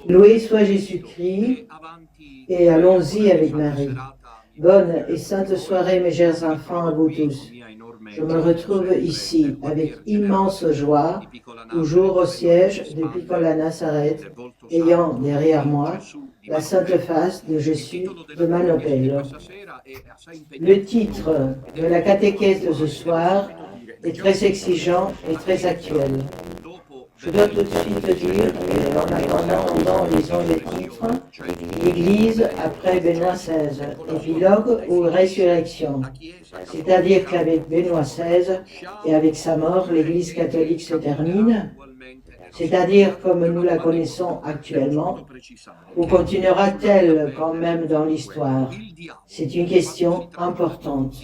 Loué soit Jésus-Christ et allons-y avec Marie. Bonne et sainte soirée, mes chers enfants, à vous tous. Je me retrouve ici avec immense joie, toujours au siège de Piccola Nazareth, ayant derrière moi la sainte face de Jésus de Manopello. Le titre de la catéchèse de ce soir est très exigeant et très actuel. Je dois tout de suite dire, et en attendant, lisons le titre, l'Église après Benoît XVI, épilogue ou résurrection. C'est-à-dire qu'avec Benoît XVI et avec sa mort, l'Église catholique se termine, c'est-à-dire comme nous la connaissons actuellement, ou continuera-t-elle quand même dans l'histoire? C'est une question importante.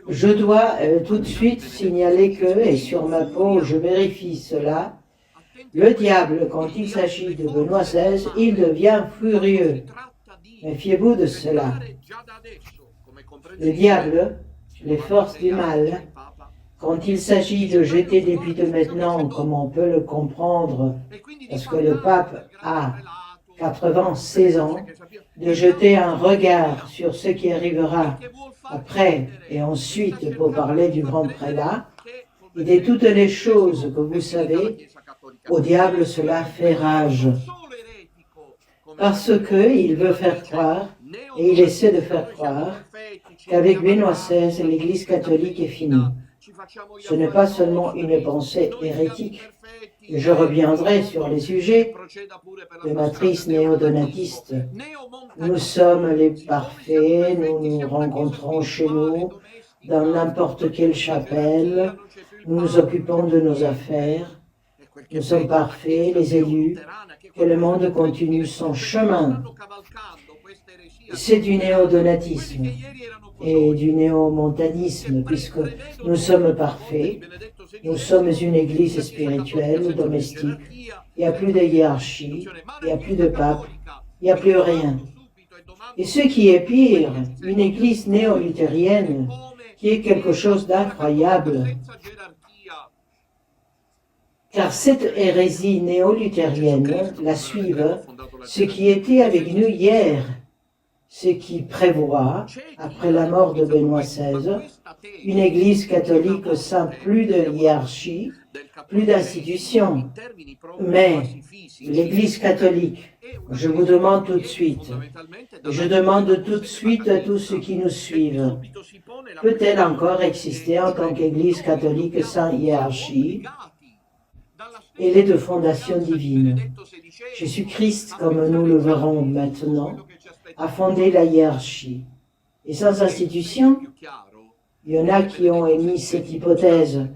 Je dois tout de suite signaler que, et sur ma peau je vérifie cela, le diable, quand il s'agit de Benoît XVI, il devient furieux. Méfiez-vous de cela. Le diable, les forces du mal, quand il s'agit de jeter depuis de maintenant, comme on peut le comprendre, parce que le pape a 96 ans, de jeter un regard sur ce qui arrivera après et ensuite pour parler du grand prélat, et de toutes les choses que vous savez, au diable cela fait rage. Parce qu'il veut faire croire, et il essaie de faire croire, qu'avec Benoît XVI, l'Église catholique est finie. Ce n'est pas seulement une pensée hérétique. Je reviendrai sur les sujets de matrice néo-donatiste. Nous sommes les parfaits, nous nous rencontrons chez nous, dans n'importe quelle chapelle, nous nous occupons de nos affaires, nous sommes parfaits, les élus, que le monde continue son chemin. C'est du néo-donatisme et du néo-montanisme, puisque nous sommes parfaits, nous sommes une église spirituelle, domestique, il n'y a plus de hiérarchie, il n'y a plus de pape, il n'y a plus rien. Et ce qui est pire, une église néo-luthérienne, qui est quelque chose d'incroyable, car cette hérésie néo-luthérienne la suivent, ce qui était avec nous hier, ce qui prévoit, après la mort de Benoît XVI, une église catholique sans plus de hiérarchie, plus d'institutions. Mais l'église catholique, je vous demande tout de suite, et je demande tout de suite à tous ceux qui nous suivent, peut-elle encore exister en tant qu'église catholique sans hiérarchie? Elle est de fondation divine. Jésus-Christ, comme nous le verrons maintenant, a fondé la hiérarchie. Et sans institution, il y en a qui ont émis cette hypothèse,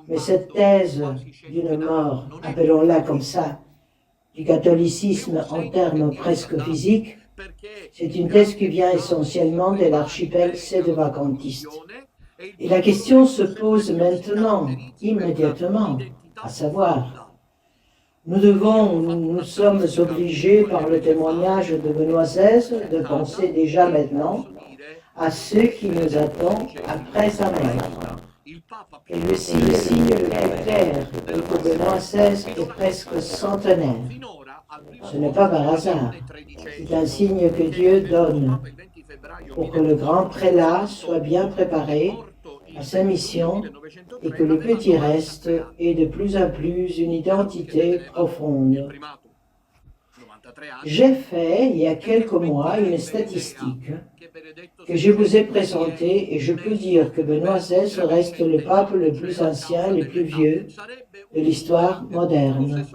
mais cette thèse d'une mort, appelons-la comme ça, du catholicisme en termes presque physiques, c'est une thèse qui vient essentiellement de l'archipel sédevacantiste. Et la question se pose maintenant, immédiatement, à savoir, nous sommes obligés par le témoignage de Benoît XVI de penser déjà maintenant à ce qui nous attend après sa mort. Et le signe le plus clair est que Benoît XVI est presque centenaire. Ce n'est pas par hasard, c'est un signe que Dieu donne pour que le grand prélat soit bien préparé à sa mission et que le petit reste ait de plus en plus une identité profonde. J'ai fait, il y a quelques mois, une statistique que je vous ai présentée et je peux dire que Benoît XVI reste le pape le plus ancien, le plus vieux de l'histoire moderne.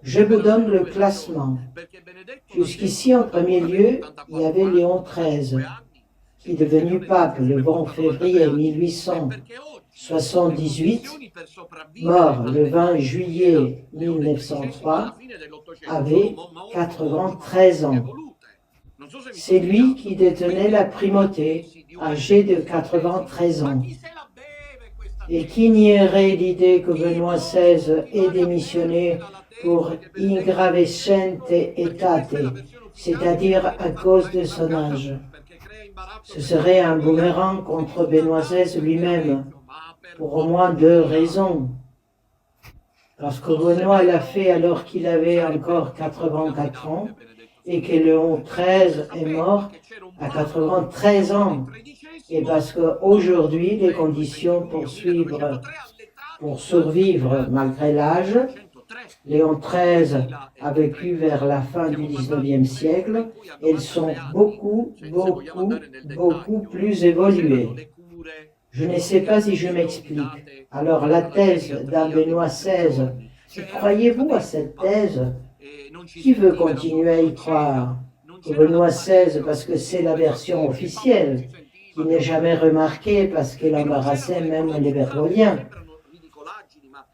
Je vous donne le classement. Jusqu'ici, en premier lieu, il y avait Léon XIII, qui est devenu pape le 20 février 1878, mort le 20 juillet 1903, avait 93 ans. C'est lui qui détenait la primauté, âgé de 93 ans. Et qui nierait l'idée que Benoît XVI ait démissionné pour ingravescente etate, c'est-à-dire à cause de son âge. Ce serait un boomerang contre Benoît XVI lui-même, pour au moins deux raisons. Parce que Benoît l'a fait alors qu'il avait encore 84 ans et que Léon XIII est mort à 93 ans. Et parce qu'aujourd'hui, les conditions pour survivre malgré l'âge, Léon XIII a vécu vers la fin du 19e siècle, elles sont beaucoup plus évoluées. Je ne sais pas si je m'explique. Alors la thèse d'un Benoît XVI, croyez-vous à cette thèse? Qui veut continuer à y croire? Que Benoît XVI, parce que c'est la version officielle, qui n'est jamais remarquée parce qu'elle embarrassait même les Bergoliens,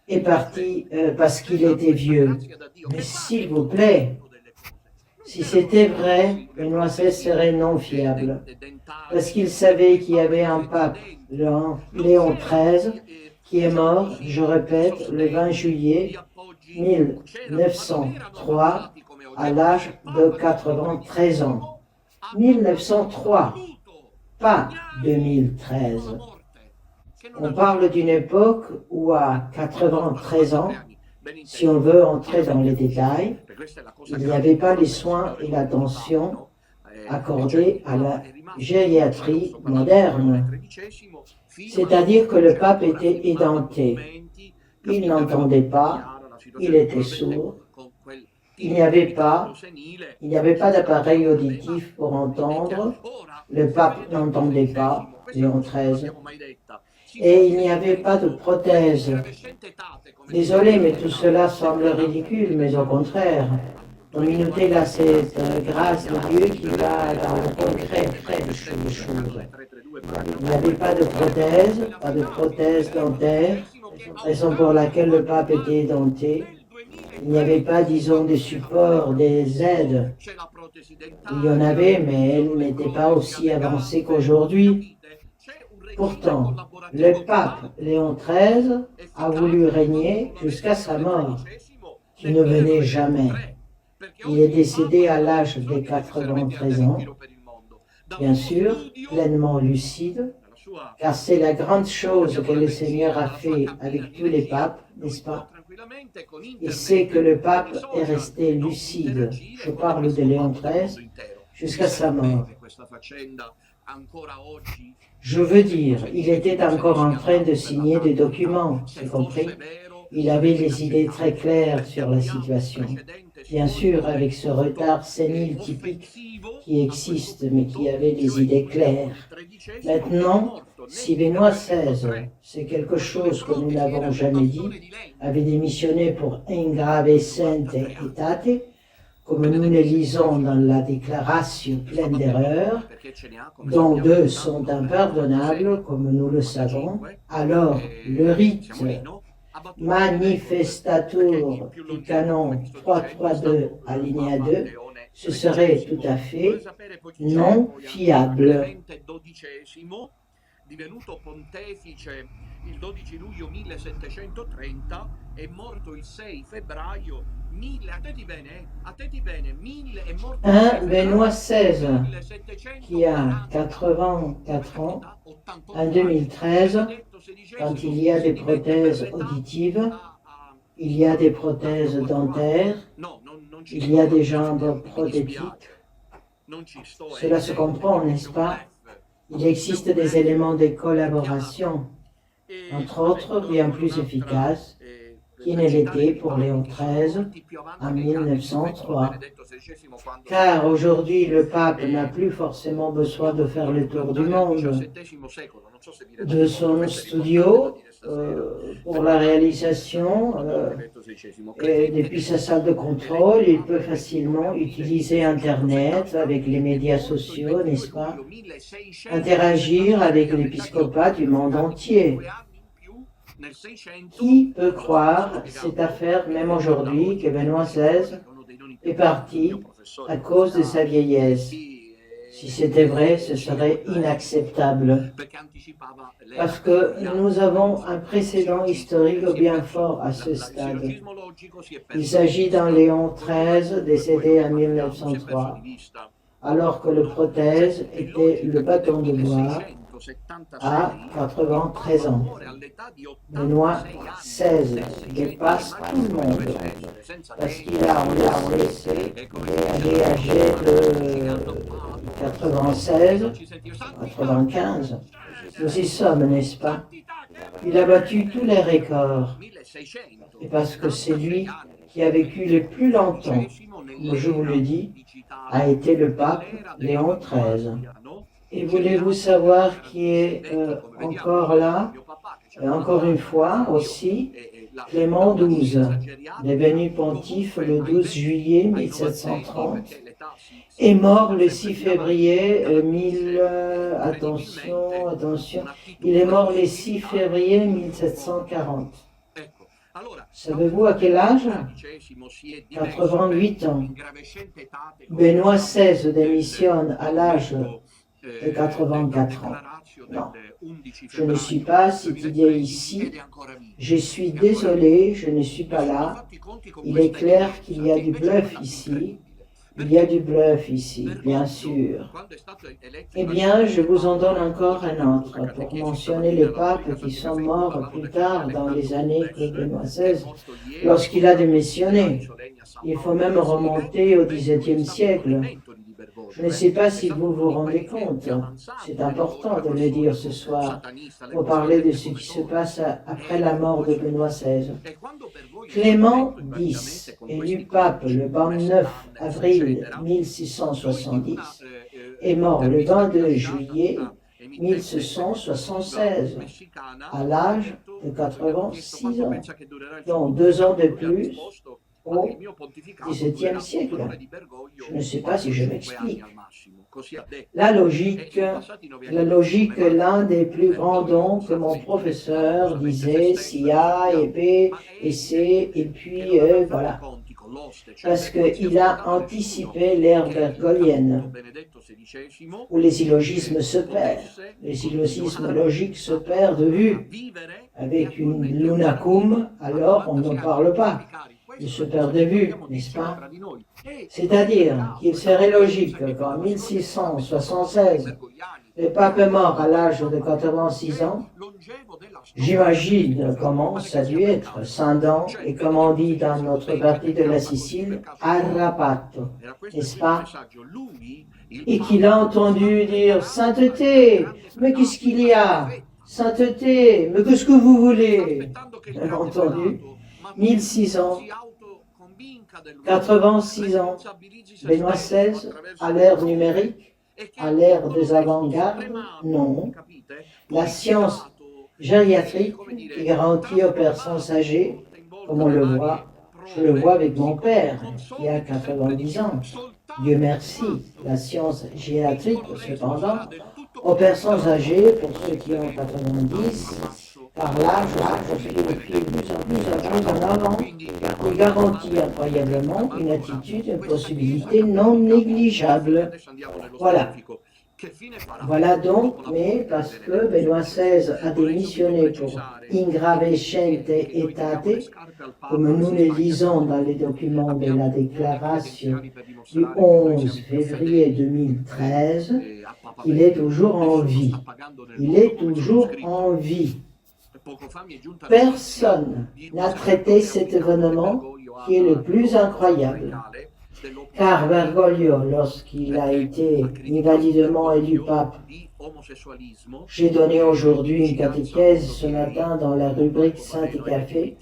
est parti parce qu'il était vieux. Mais s'il vous plaît, si c'était vrai, Benoît XVI serait non fiable, parce qu'il savait qu'il y avait un pape, Léon XIII, qui est mort, je répète, le 20 juillet 1903, à l'âge de 93 ans. 1903, pas 2013. On parle d'une époque où à 93 ans, si on veut entrer dans les détails, il n'y avait pas les soins et l'attention accordés à la gériatrie moderne. C'est-à-dire que le pape était édenté. Il n'entendait pas, il était sourd. Il n'y avait pas d'appareil auditif pour entendre. Le pape n'entendait pas, Léon XIII. Et il n'y avait pas de prothèse. Désolé, mais tout cela semble ridicule, mais au contraire, communauté là, c'est grâce de Dieu qui va dans le concret des choses. Il n'y avait pas de prothèse dentaire, raison pour laquelle le pape était édenté. Il n'y avait pas, disons, des supports, des aides. Il y en avait, mais elles n'étaient pas aussi avancées qu'aujourd'hui. Pourtant, le pape Léon XIII a voulu régner jusqu'à sa mort, qui ne venait jamais. Il est décédé à l'âge de 93 ans, bien sûr, pleinement lucide, car c'est la grande chose que le Seigneur a fait avec tous les papes, n'est-ce pas? Et c'est que le pape est resté lucide, je parle de Léon XIII, jusqu'à sa mort. Je veux dire, il était encore en train de signer des documents, c'est compris? Il avait des idées très claires sur la situation. Bien sûr, avec ce retard sénile typique qui existe, mais qui avait des idées claires. Maintenant, si Benoît XVI, c'est quelque chose que nous n'avons jamais dit, avait démissionné pour ingravescente etate, comme nous le lisons dans la déclaration pleine d'erreurs, dont 2 sont impardonnables, comme nous le savons, alors le rite manifestatur du canon 332 alinéa 2, ce serait tout à fait non fiable. Divenuto pontefice il 12 luglio 1730 e morto il 6 febbraio 1000, attenti bene, 1000 è morto un Benoît XVI qui a 84 ans, en 2013, quand il y a des prothèses auditives, il y a des prothèses dentaires, il y a des jambes prothétiques. Cela se comprend, n'est-ce pas? Il existe des éléments de collaboration, entre autres bien plus efficaces, qui ne l'étaient pour Léon XIII en 1903. Car aujourd'hui, le pape n'a plus forcément besoin de faire le tour du monde. De son studio pour la réalisation et depuis sa salle de contrôle, il peut facilement utiliser Internet avec les médias sociaux, n'est-ce pas? Interagir avec l'épiscopat du monde entier. Qui peut croire cette affaire, même aujourd'hui, que Benoît XVI est parti à cause de sa vieillesse? Si c'était vrai, ce serait inacceptable. Parce que nous avons un précédent historique bien fort à ce stade. Il s'agit d'un Léon XIII décédé en 1903, alors que le prothèse était le bâton de gloire a 93 ans. Benoît XVI dépasse tout le monde parce qu'il a, on l'a laissé, il est âgé de 96, 95. Nous y sommes, n'est-ce pas? Il a battu tous les records. Et parce que c'est lui qui a vécu le plus longtemps, comme je vous le dis, a été le pape Léon XIII. Et voulez-vous savoir qui est encore là, encore une fois aussi, Clément XII, devenu pontife le 12 juillet 1730, est mort le 6 février attention, il est mort le 6 février 1740. Savez-vous à quel âge? 88 ans. Benoît XVI démissionne à l'âge de 84 ans. Non, je ne suis pas étudié ici. Je suis désolé, je ne suis pas là. Il est clair qu'il y a du bluff ici. Il y a du bluff ici, bien sûr. Eh bien, je vous en donne encore un autre pour mentionner les papes qui sont morts plus tard dans les années que Benoît XVI, lorsqu'il a démissionné. Il faut même remonter au XVIIe siècle. Je ne sais pas si vous vous rendez compte, c'est important de le dire ce soir, pour parler de ce qui se passe après la mort de Benoît XVI. Clément X, élu pape le 29 avril 1670, est mort le 22 juillet 1676, à l'âge de 86 ans, donc 2 ans de plus au XVIIe siècle. Je ne sais pas si je m'explique. La logique, l'un des plus grands dons que mon professeur disait, s'il y a, et B, et C, et puis voilà. Parce qu'il a anticipé l'ère bergoglienne, où les syllogismes se perdent. Les syllogismes logiques se perdent de vue. Avec une lunacum, alors on n'en parle pas. Il se perd de vue, n'est-ce pas? C'est-à-dire qu'il serait logique qu'en 1676, le pape est mort à l'âge de 86 ans. J'imagine comment ça a dû être, sans dents, et comme on dit dans notre partie de la Sicile, arrapato, n'est-ce pas? Et qu'il a entendu dire « Sainteté, mais qu'est-ce qu'il y a? Sainteté, mais qu'est-ce que vous voulez ?» Il a entendu 1006 ans, 86 ans, Benoît XVI, à l'ère numérique, à l'ère des avant-gardes, non. La science gériatrique qui garantit aux personnes âgées, comme on le voit, je le vois avec mon père qui a 90 ans. Dieu merci, la science gériatrique, cependant, aux personnes âgées, pour ceux qui ont 90, par l'âge, je suis de plus en avant, il garantit incroyablement une attitude, une possibilité non négligeable. Voilà. Voilà donc, mais parce que Benoît XVI a démissionné pour ingravescente etate, comme nous le lisons dans les documents de la déclaration du 11 février 2013, il est toujours en vie. Il est toujours en vie. Personne n'a traité cet événement qui est le plus incroyable. Car Bergoglio, lorsqu'il a été invalidement élu pape, j'ai donné aujourd'hui une catéchèse ce matin dans la rubrique Saint et Café,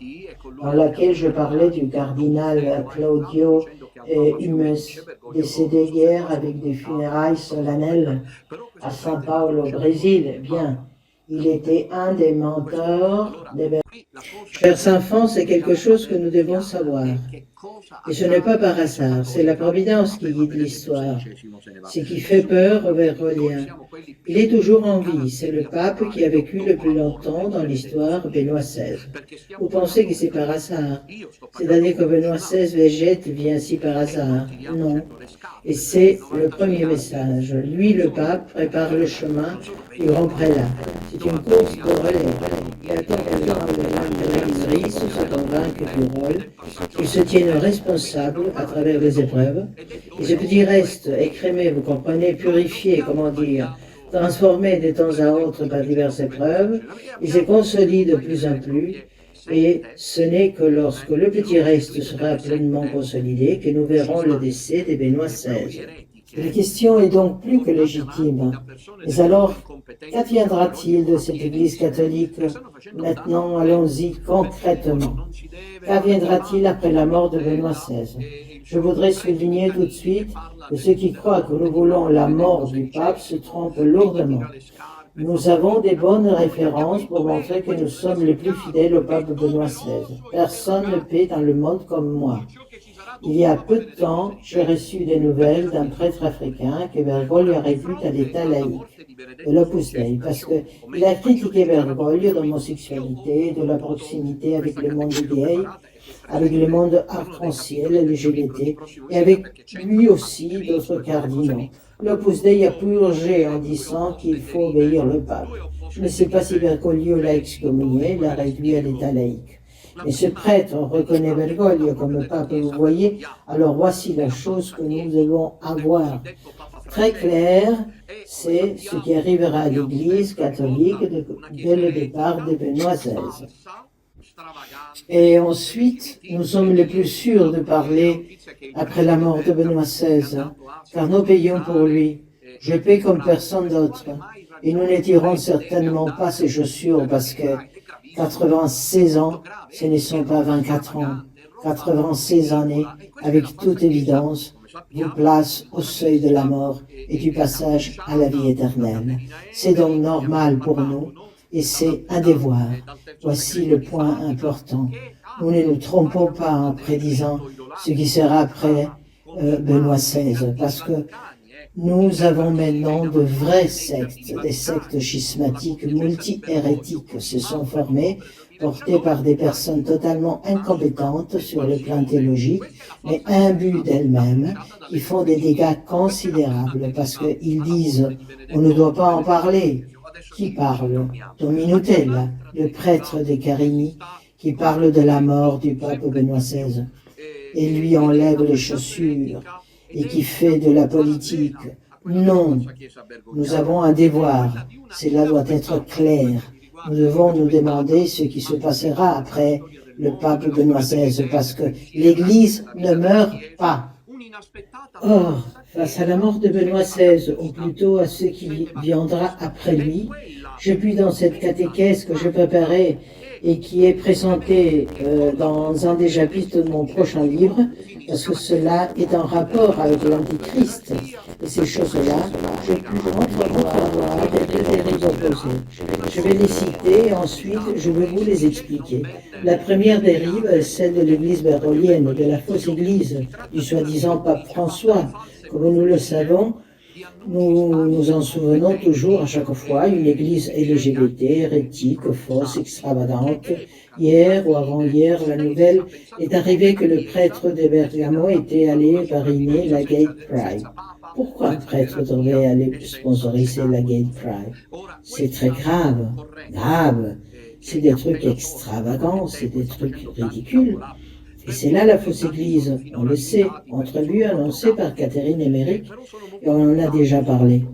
dans laquelle je parlais du cardinal Claudio Humes, décédé hier avec des funérailles solennelles à São Paulo, au Brésil. Bien, il était un des mentors des Bergoglio. Chers enfants, c'est quelque chose que nous devons savoir. Et ce n'est pas par hasard, c'est la providence qui guide l'histoire. Ce qui fait peur aux Bergogliens. Il est toujours en vie, c'est le pape qui a vécu le plus longtemps dans l'histoire, Benoît XVI. Vous pensez que c'est par hasard? C'est-à-dire que Benoît XVI végète vient ainsi par hasard? Non. Et c'est le premier message. Lui, le pape, prépare le chemin du grand prélat. C'est une course de relais. Et attend que les gens de la se convainquent du rôle, qu'ils se tiennent responsables à travers les épreuves. Et ce petit reste écrémé, vous comprenez, purifié, comment dire, transformé de temps à autre par diverses épreuves, il se consolide de plus en plus, et ce n'est que lorsque le petit reste sera pleinement consolidé que nous verrons le décès de Benoît XVI. La question est donc plus que légitime. Mais alors, qu'adviendra-t-il de cette Église catholique? Maintenant, allons-y concrètement. Qu'adviendra-t-il après la mort de Benoît XVI? Je voudrais souligner tout de suite que ceux qui croient que nous voulons la mort du pape se trompent lourdement. Nous avons des bonnes références pour montrer que nous sommes les plus fidèles au pape Benoît XVI. Personne ne paie dans le monde comme moi. Il y a peu de temps, j'ai reçu des nouvelles d'un prêtre africain que Bergoglio réfute à l'état laïque, de l'Opus Dei, parce qu'il a critiqué Bergoglio d'homosexualité, de la proximité avec le monde gay, avec le monde arc-en-ciel, LGBT, et avec lui aussi d'autres cardinaux. L'Opus Dei a purgé en disant qu'il faut obéir le pape. Je ne sais pas si Bergoglio l'a excommunié, l'a réduit à l'état laïque. Mais ce prêtre reconnaît Bergoglio comme pape, vous voyez, alors voici la chose que nous devons avoir. Très clair, c'est ce qui arrivera à l'Église catholique dès le départ de Benoît XVI. Et ensuite, nous sommes les plus sûrs de parler après la mort de Benoît XVI, car nous payons pour lui. Je paie comme personne d'autre. Et nous n'étirons certainement pas ses chaussures parce que 96 ans, ce ne sont pas 24 ans. 96 années, avec toute évidence, vous place au seuil de la mort et du passage à la vie éternelle. C'est donc normal pour nous et c'est un devoir. Voici le point important. Nous ne nous trompons pas en prédisant ce qui sera après Benoît XVI, parce que nous avons maintenant de vraies sectes, des sectes schismatiques multi-hérétiques se sont formées, portées par des personnes totalement incompétentes sur le plan théologique, mais imbues d'elles-mêmes, qui font des dégâts considérables parce qu'ils disent « on ne doit pas en parler ». Qui parle? Dominutella, le prêtre de Carini, qui parle de la mort du pape Benoît XVI et lui enlève les chaussures et qui fait de la politique. Non, nous avons un devoir, cela doit être clair. Nous devons nous demander ce qui se passera après le pape Benoît XVI, parce que l'Église ne meurt pas. Or, face à la mort de Benoît XVI, ou plutôt à ce qui viendra après lui, je puis dans cette catéchèse que je préparais et qui est présentée dans un des chapitres de mon prochain livre, parce que cela est en rapport avec l'Antichrist. Et ces choses-là, je puis entrevoir des dérives opposées. Je vais les citer et ensuite je vais vous les expliquer. La première dérive est celle de l'église bergolienne, de la fausse église, du soi-disant pape François. Comme nous le savons, nous nous en souvenons toujours à chaque fois, une église LGBT, hérétique, fausse, extravagante. Hier ou avant-hier, la nouvelle est arrivée que le prêtre de Bergamo était allé parrainer la Gay Pride. Pourquoi un prêtre devrait aller sponsoriser la Gay Pride? C'est très grave, grave. C'est des trucs extravagants, c'est des trucs ridicules. Et c'est là la fausse église, on le sait, entrevue annoncée par Catherine Emmerich, et on en a déjà parlé.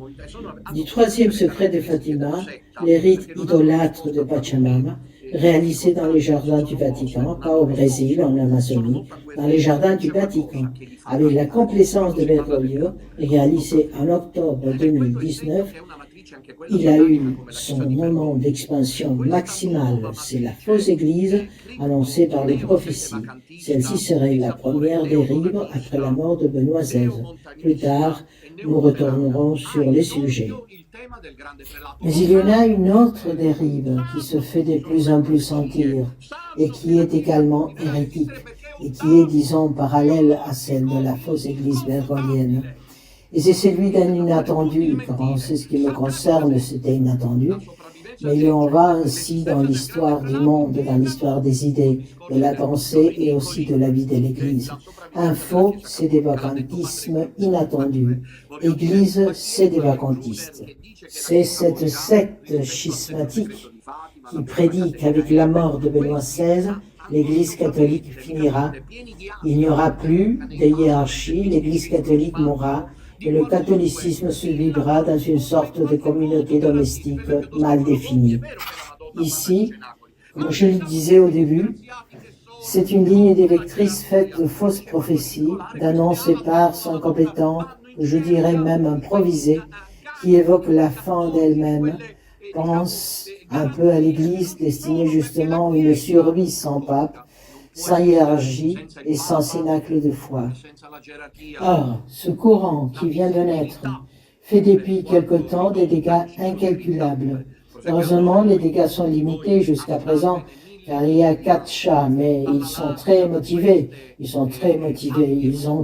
Du troisième secret de Fatima, les rites idolâtres de Pachamama, réalisés dans les jardins du Vatican, pas au Brésil, en Amazonie, dans les jardins du Vatican, avec la complaisance de Bergoglio, réalisé en octobre 2019, il a eu son moment d'expansion maximale. C'est la fausse église annoncée par les prophéties. Celle-ci serait la première dérive après la mort de Benoît XVI. Plus tard, nous retournerons sur les sujets. Mais il y en a une autre dérive qui se fait de plus en plus sentir et qui est également hérétique et qui est, disons, parallèle à celle de la fausse église bergolienne. Et c'est celui d'un inattendu, car on sait ce qui me concerne, c'était inattendu, mais il en va ainsi dans l'histoire du monde, dans l'histoire des idées, de la pensée et aussi de la vie de l'Église. Un faux sédévacantisme inattendu. Église sédévacantiste. C'est cette secte schismatique qui prédit qu'avec la mort de Benoît XVI, l'Église catholique finira. Il n'y aura plus de hiérarchie, l'Église catholique mourra et le catholicisme se vivra dans une sorte de communauté domestique mal définie. Ici, comme je le disais au début, c'est une ligne directrice faite de fausses prophéties, d'annonces éparses, incompétentes, je dirais même improvisées, qui évoquent la fin d'elle-même, pense un peu à l'Église destinée justement à une survie sans pape, sans hiérarchie et sans cénacle de foi. Or, ce courant qui vient de naître fait depuis quelque temps des dégâts incalculables. Heureusement, les dégâts sont limités jusqu'à présent, car il y a 4 chats, mais ils sont très motivés. Ils ont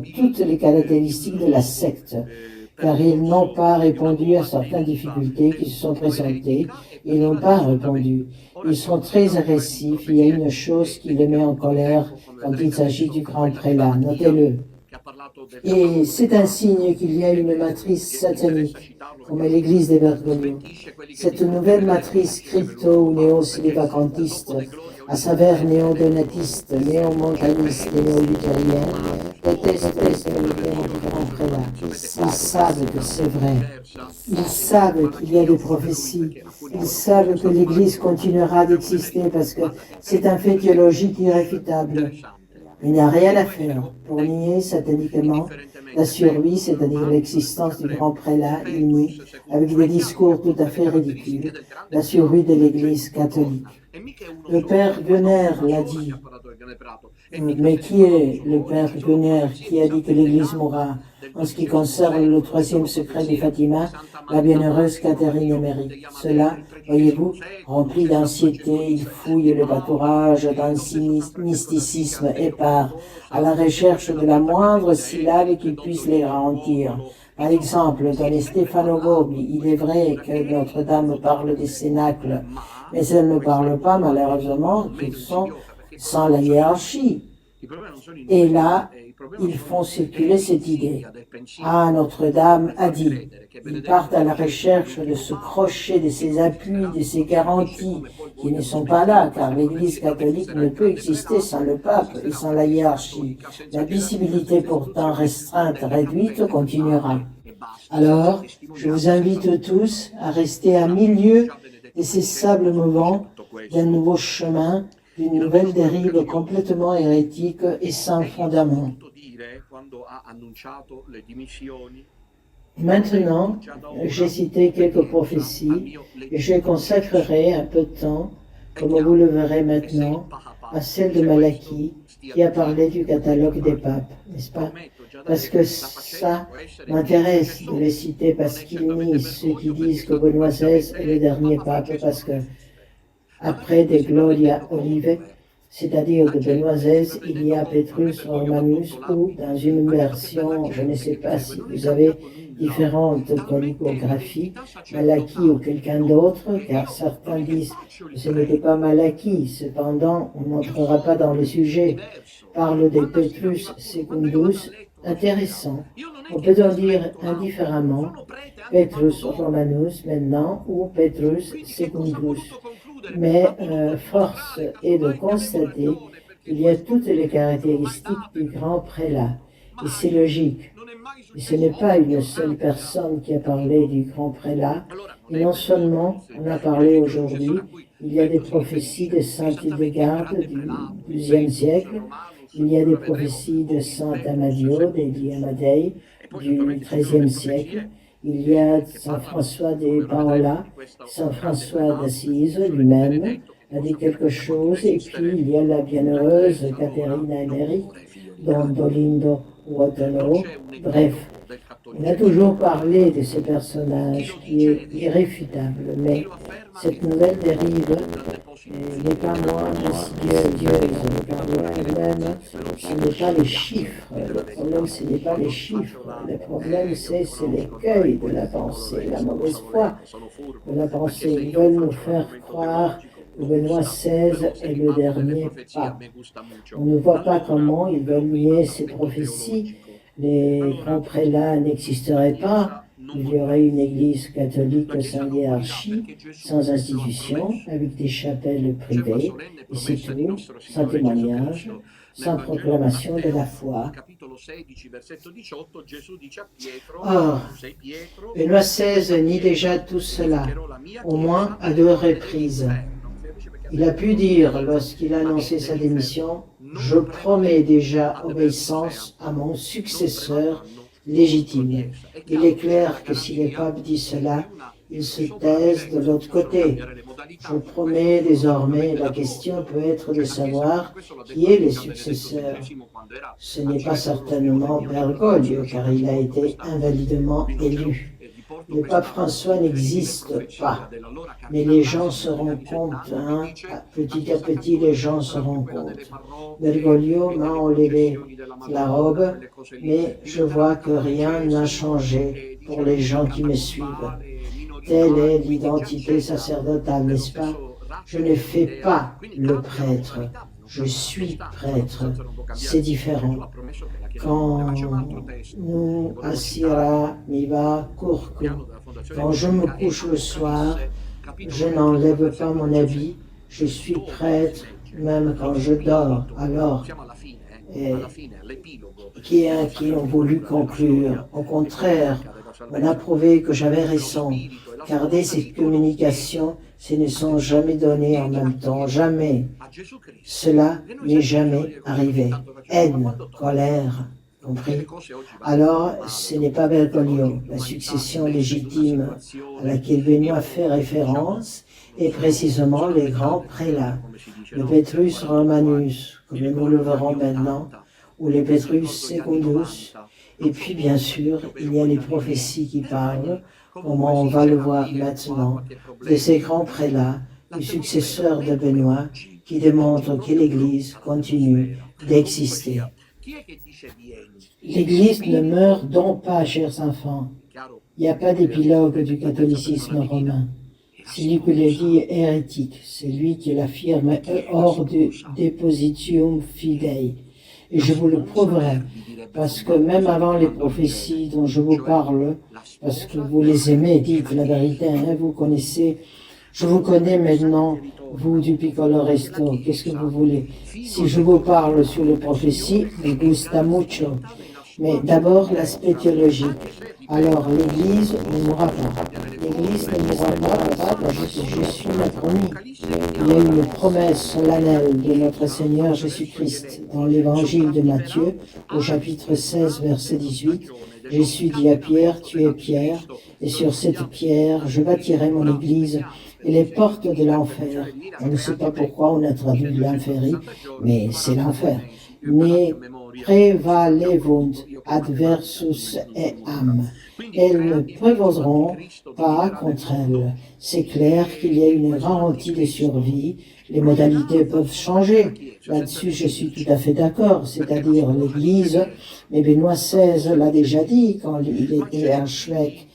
toutes les caractéristiques de la secte, car ils n'ont pas répondu à certaines difficultés qui se sont présentées. Ils n'ont pas répondu. Ils sont très agressifs. Il y a une chose qui les met en colère quand il s'agit du grand prélat. Notez-le. Et c'est un signe qu'il y a une matrice satanique, comme à l'église des Bergoglio. Cette nouvelle matrice crypto- ou néo-célibacantiste, à savoir néo-donatiste, néo-montaniste et néo-luthérien, déteste le grand prélat. Ils savent que c'est vrai. Ils savent qu'il y a des prophéties. Ils savent que l'Église continuera d'exister parce que c'est un fait théologique irréfutable. Il n'y a rien à faire pour nier sataniquement la survie, c'est-à-dire l'existence du grand prélat uni, avec des discours tout à fait ridicules, la survie de l'Église catholique. Le père Gunner l'a dit. Mais qui est le père Gunner qui a dit que l'Église mourra? En ce qui concerne le 3e secret de Fatima, la bienheureuse Catherine Emmerich. Cela, voyez-vous, rempli d'anxiété, il fouille le pâturage d'un mysticisme épars, à la recherche de la moindre syllabe qui puisse les ralentir. Par exemple, dans les Stefano Gobbi, il est vrai que Notre-Dame parle des cénacles, mais elle ne parle pas, malheureusement, qu'ils sont sans la hiérarchie. Et là, ils font circuler cette idée. Ah, Notre-Dame a dit. Ils partent à la recherche de ce crochet, de ces appuis, de ces garanties qui ne sont pas là, car l'Église catholique ne peut exister sans le pape et sans la hiérarchie. La visibilité pourtant restreinte, réduite, continuera. Alors, je vous invite tous à rester à milieu de ces sables mouvants d'un nouveau chemin, d'une nouvelle dérive complètement hérétique et sans fondament. Maintenant, j'ai cité quelques prophéties et je consacrerai un peu de temps, comme vous le verrez maintenant, à celle de Malachie qui a parlé du catalogue des papes, n'est-ce pas? Parce que ça m'intéresse de les citer parce qu'ils nient ceux qui disent que Benoît XVI est le dernier pape, parce que après de Gloria Olive, c'est-à-dire de Benoît XVI, il y a Petrus Romanus, ou dans une version, je ne sais pas si vous avez différentes coligraphies, Malachie ou quelqu'un d'autre, car certains disent que ce n'était pas Malachie, cependant on n'entrera pas dans le sujet, parle de Petrus Secundus, intéressant. On peut en dire indifféremment Petrus Romanus maintenant ou Petrus Secundus. Mais force est de constater qu'il y a toutes les caractéristiques du grand prélat. Et c'est logique. Et ce n'est pas une seule personne qui a parlé du grand prélat. Et non seulement on a parlé aujourd'hui, il y a des prophéties de Saint Hildegarde du XIIe siècle, il y a des prophéties de Saint Amadio, degli Amadei, du XIIIe siècle, il y a Saint François de Paola, Saint François d'Assise lui-même a dit quelque chose, et puis il y a la bienheureuse Caterina Emmerich, Don Dolindo Waterloo, bref. On a toujours parlé de ces personnages qui est irréfutable, mais cette nouvelle dérive n'est pas moins insidieuse, car le problème, ce n'est pas les chiffres, le problème, ce n'est pas les chiffres, le problème, c'est l'écueil de la pensée, la mauvaise foi de la pensée. Ils veulent nous faire croire que Benoît XVI est le dernier pape. On ne voit pas comment ils veulent nier ces prophéties. Les grands prélats n'existeraient pas, il y aurait une église catholique sans hiérarchie, sans institution, avec des chapelles privées, et c'est tout, sans témoignage. sans proclamation de la foi. Capitolo 16, versetto 18, Gesù dice a Pietro, Or, tu sei Pietro, Benoît XVI nie déjà tout cela, au moins à 2 reprises. Il a pu dire, lorsqu'il a annoncé sa démission, « Je promets déjà obéissance à mon successeur légitime ». Il est clair que si les papes disent cela, ils se taisent de l'autre côté. Je promets désormais, la question peut être de savoir qui est le successeur. Ce n'est pas certainement Bergoglio, car il a été invalidement élu. Le pape François n'existe pas, mais les gens se rendent compte, petit à petit les gens se rendent compte. Bergoglio m'a enlevé la robe, mais je vois que rien n'a changé pour les gens qui me suivent. Telle est l'identité sacerdotale, n'est-ce pas? Je ne fais pas le prêtre, je suis prêtre. C'est différent. Quand nous assira miva kurku, quand je me couche le soir, je n'enlève pas mon habit, je suis prêtre même quand je dors. Alors, qui ont voulu conclure. Au contraire, on a prouvé que j'avais raison, car dès cette communication, ce ne sont jamais donnés en même temps, jamais. Cela n'est jamais arrivé. Haine, colère, compris? Alors, ce n'est pas Bergoglio. La succession légitime à laquelle Benoît fait référence est précisément les grands prélats, le Petrus Romanus, comme nous le verrons maintenant, ou le Petrus Secundus. Et puis, bien sûr, il y a les prophéties qui parlent, comme on va le voir maintenant, de ces grands prélats, du successeur de Benoît, qui démontrent que l'Église continue d'exister. L'Église ne meurt donc pas, chers enfants. Il n'y a pas d'épilogue du catholicisme romain. Celui qui le dit est hérétique, c'est lui qui l'affirme est hors du depositium fidei. Et je vous le prouverai, parce que même avant les prophéties dont je vous parle, parce que vous les aimez, dites la vérité, vous connaissez, je vous connais maintenant, vous du Piccolo Resto, qu'est-ce que vous voulez? Si je vous parle sur les prophéties, me gusta mucho. Mais d'abord l'aspect théologique. Alors l'Église ne mourra pas. L'Église ne mourra pas parce que Jésus l'a promis. Il y a une promesse solennelle de notre Seigneur Jésus-Christ dans l'Évangile de Matthieu, au chapitre 16, verset 18. Jésus dit à Pierre, tu es Pierre, et sur cette pierre je bâtirai mon Église, et les portes de l'enfer. On ne sait pas pourquoi on a traduit l'inferi, mais c'est l'enfer. Ne prevalevunt adversus eam. Elles ne prévaudront pas contre elles. C'est clair qu'il y a une garantie de survie. Les modalités peuvent changer. Là-dessus, je suis tout à fait d'accord, c'est-à-dire l'Église. Mais Benoît XVI l'a déjà dit quand il était à Schweck.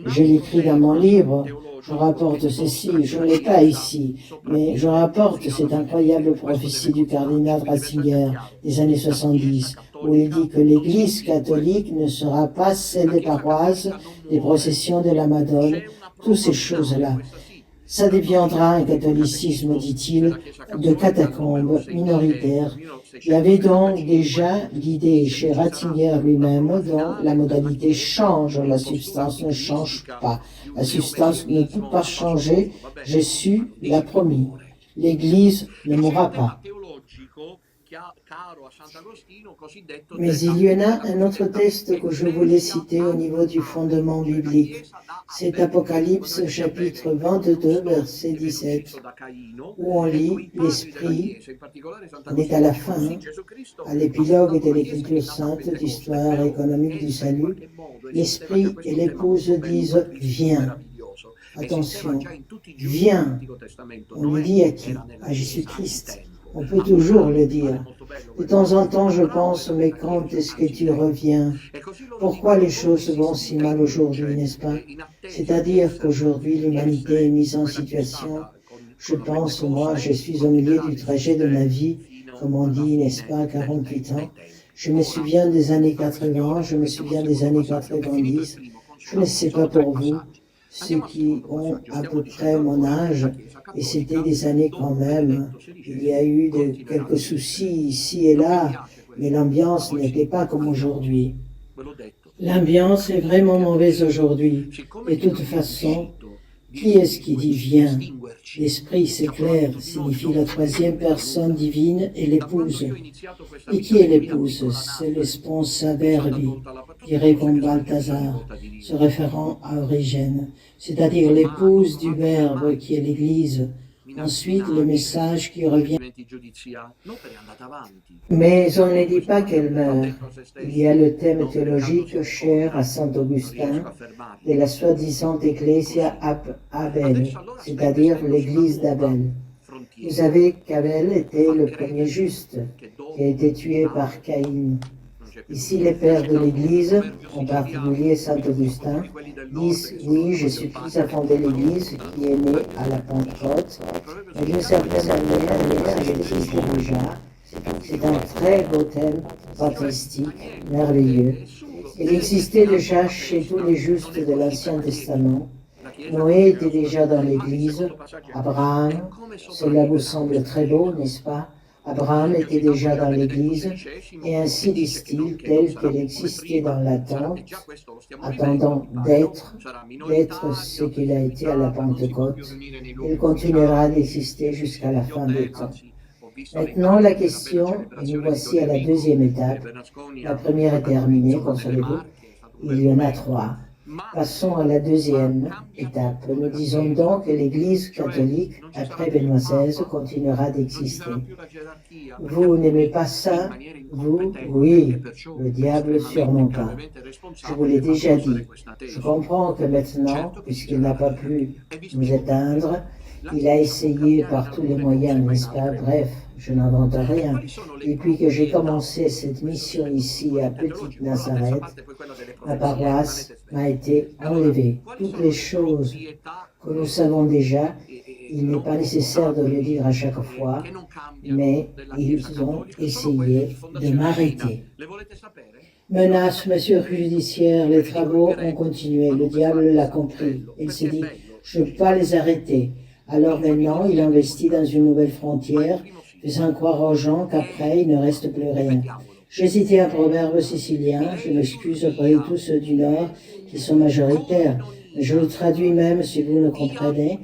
Je l'écris dans mon livre. Je rapporte ceci, je ne l'ai pas ici, mais je rapporte cette incroyable prophétie du cardinal Ratzinger des années 70, où il dit que l'Église catholique ne sera pas celle des paroisses, des processions de la Madone, toutes ces choses-là. Ça deviendra un catholicisme, dit-il, de catacombes minoritaires. Il y avait donc déjà l'idée chez Ratzinger lui-même dont la modalité change, la substance ne change pas. La substance ne peut pas changer, Jésus l'a promis. L'Église ne mourra pas. Mais il y en a un autre texte que je voulais citer au niveau du fondement biblique. C'est Apocalypse chapitre 22, verset 17, où on lit l'Esprit, on est à la fin, à l'épilogue de l'Écriture sainte d'histoire économique du salut, l'Esprit et l'épouse disent « Viens ». Attention, viens. On le dit à qui? À Jésus-Christ. On peut toujours le dire. De temps en temps, je pense, mais quand est-ce que tu reviens? Pourquoi les choses vont si mal aujourd'hui, n'est-ce pas? C'est-à-dire qu'aujourd'hui, l'humanité est mise en situation. Je pense, moi, je suis au milieu du trajet de ma vie, comme on dit, n'est-ce pas, 48 ans. Je me souviens des années 80, je me souviens des années 90. Je ne sais pas pour vous, ceux qui ont à peu près mon âge, et c'était des années quand même. Il y a eu quelques soucis ici et là, mais l'ambiance n'était pas comme aujourd'hui. L'ambiance est vraiment mauvaise aujourd'hui. De toute façon, qui est-ce qui dit viens? L'esprit, c'est clair, signifie la troisième personne divine et l'épouse. Et qui est l'épouse? C'est l'esponsa verbi, dirait von Balthasar, se référant à Origène, c'est-à-dire l'épouse du Verbe qui est l'Église. Ensuite, le message qui revient. Mais on ne dit pas qu'elle meurt. Il y a le thème théologique cher à saint Augustin de la soi-disant Ecclesia ab Abel, c'est-à-dire l'église d'Abel. Vous savez qu'Abel était le premier juste qui a été tué par Caïn. Ici, les pères de l'Église, en particulier saint Augustin, disent « Oui, Jésus-Christ a fondé l'Église qui est née à la Pentecôte, mais d'une certaine manière, elle existait déjà. » C'est un très beau thème, patristique, merveilleux. Il existait déjà chez tous les justes de l'Ancien Testament. Noé était déjà dans l'Église, Abraham, cela vous semble très beau, n'est-ce pas? Abraham était déjà dans l'Église, et ainsi disent-ils, tel qu'elle existait dans l'attente, attendant d'être ce qu'il a été à la Pentecôte. Il continuera d'exister jusqu'à la fin des temps. Maintenant, la question, et nous voici à la deuxième étape. La première est terminée, consolez-vous. Il y en a trois. Passons à la deuxième étape. Nous disons donc que l'Église catholique, après Benoît XVI, continuera d'exister. Vous n'aimez pas ça? Vous? Oui, le diable sûrement pas. Je vous l'ai déjà dit. Je comprends que maintenant, puisqu'il n'a pas pu nous éteindre, il a essayé par tous les moyens, n'est-ce pas? Bref, je n'invente rien. Depuis que j'ai commencé cette mission ici à Petite Nazareth, ma paroisse m'a été enlevée. Toutes les choses que nous savons déjà, il n'est pas nécessaire de le dire à chaque fois, mais ils ont essayé de m'arrêter. Menace, mesures judiciaires, les travaux ont continué. Le diable l'a compris. Il s'est dit, je ne peux pas les arrêter. Alors maintenant, il investit dans une nouvelle frontière, faisant croire aux gens qu'après, il ne reste plus rien. J'ai cité un proverbe sicilien, je m'excuse auprès de tous ceux du Nord qui sont majoritaires. Je le traduis même si vous ne comprenez.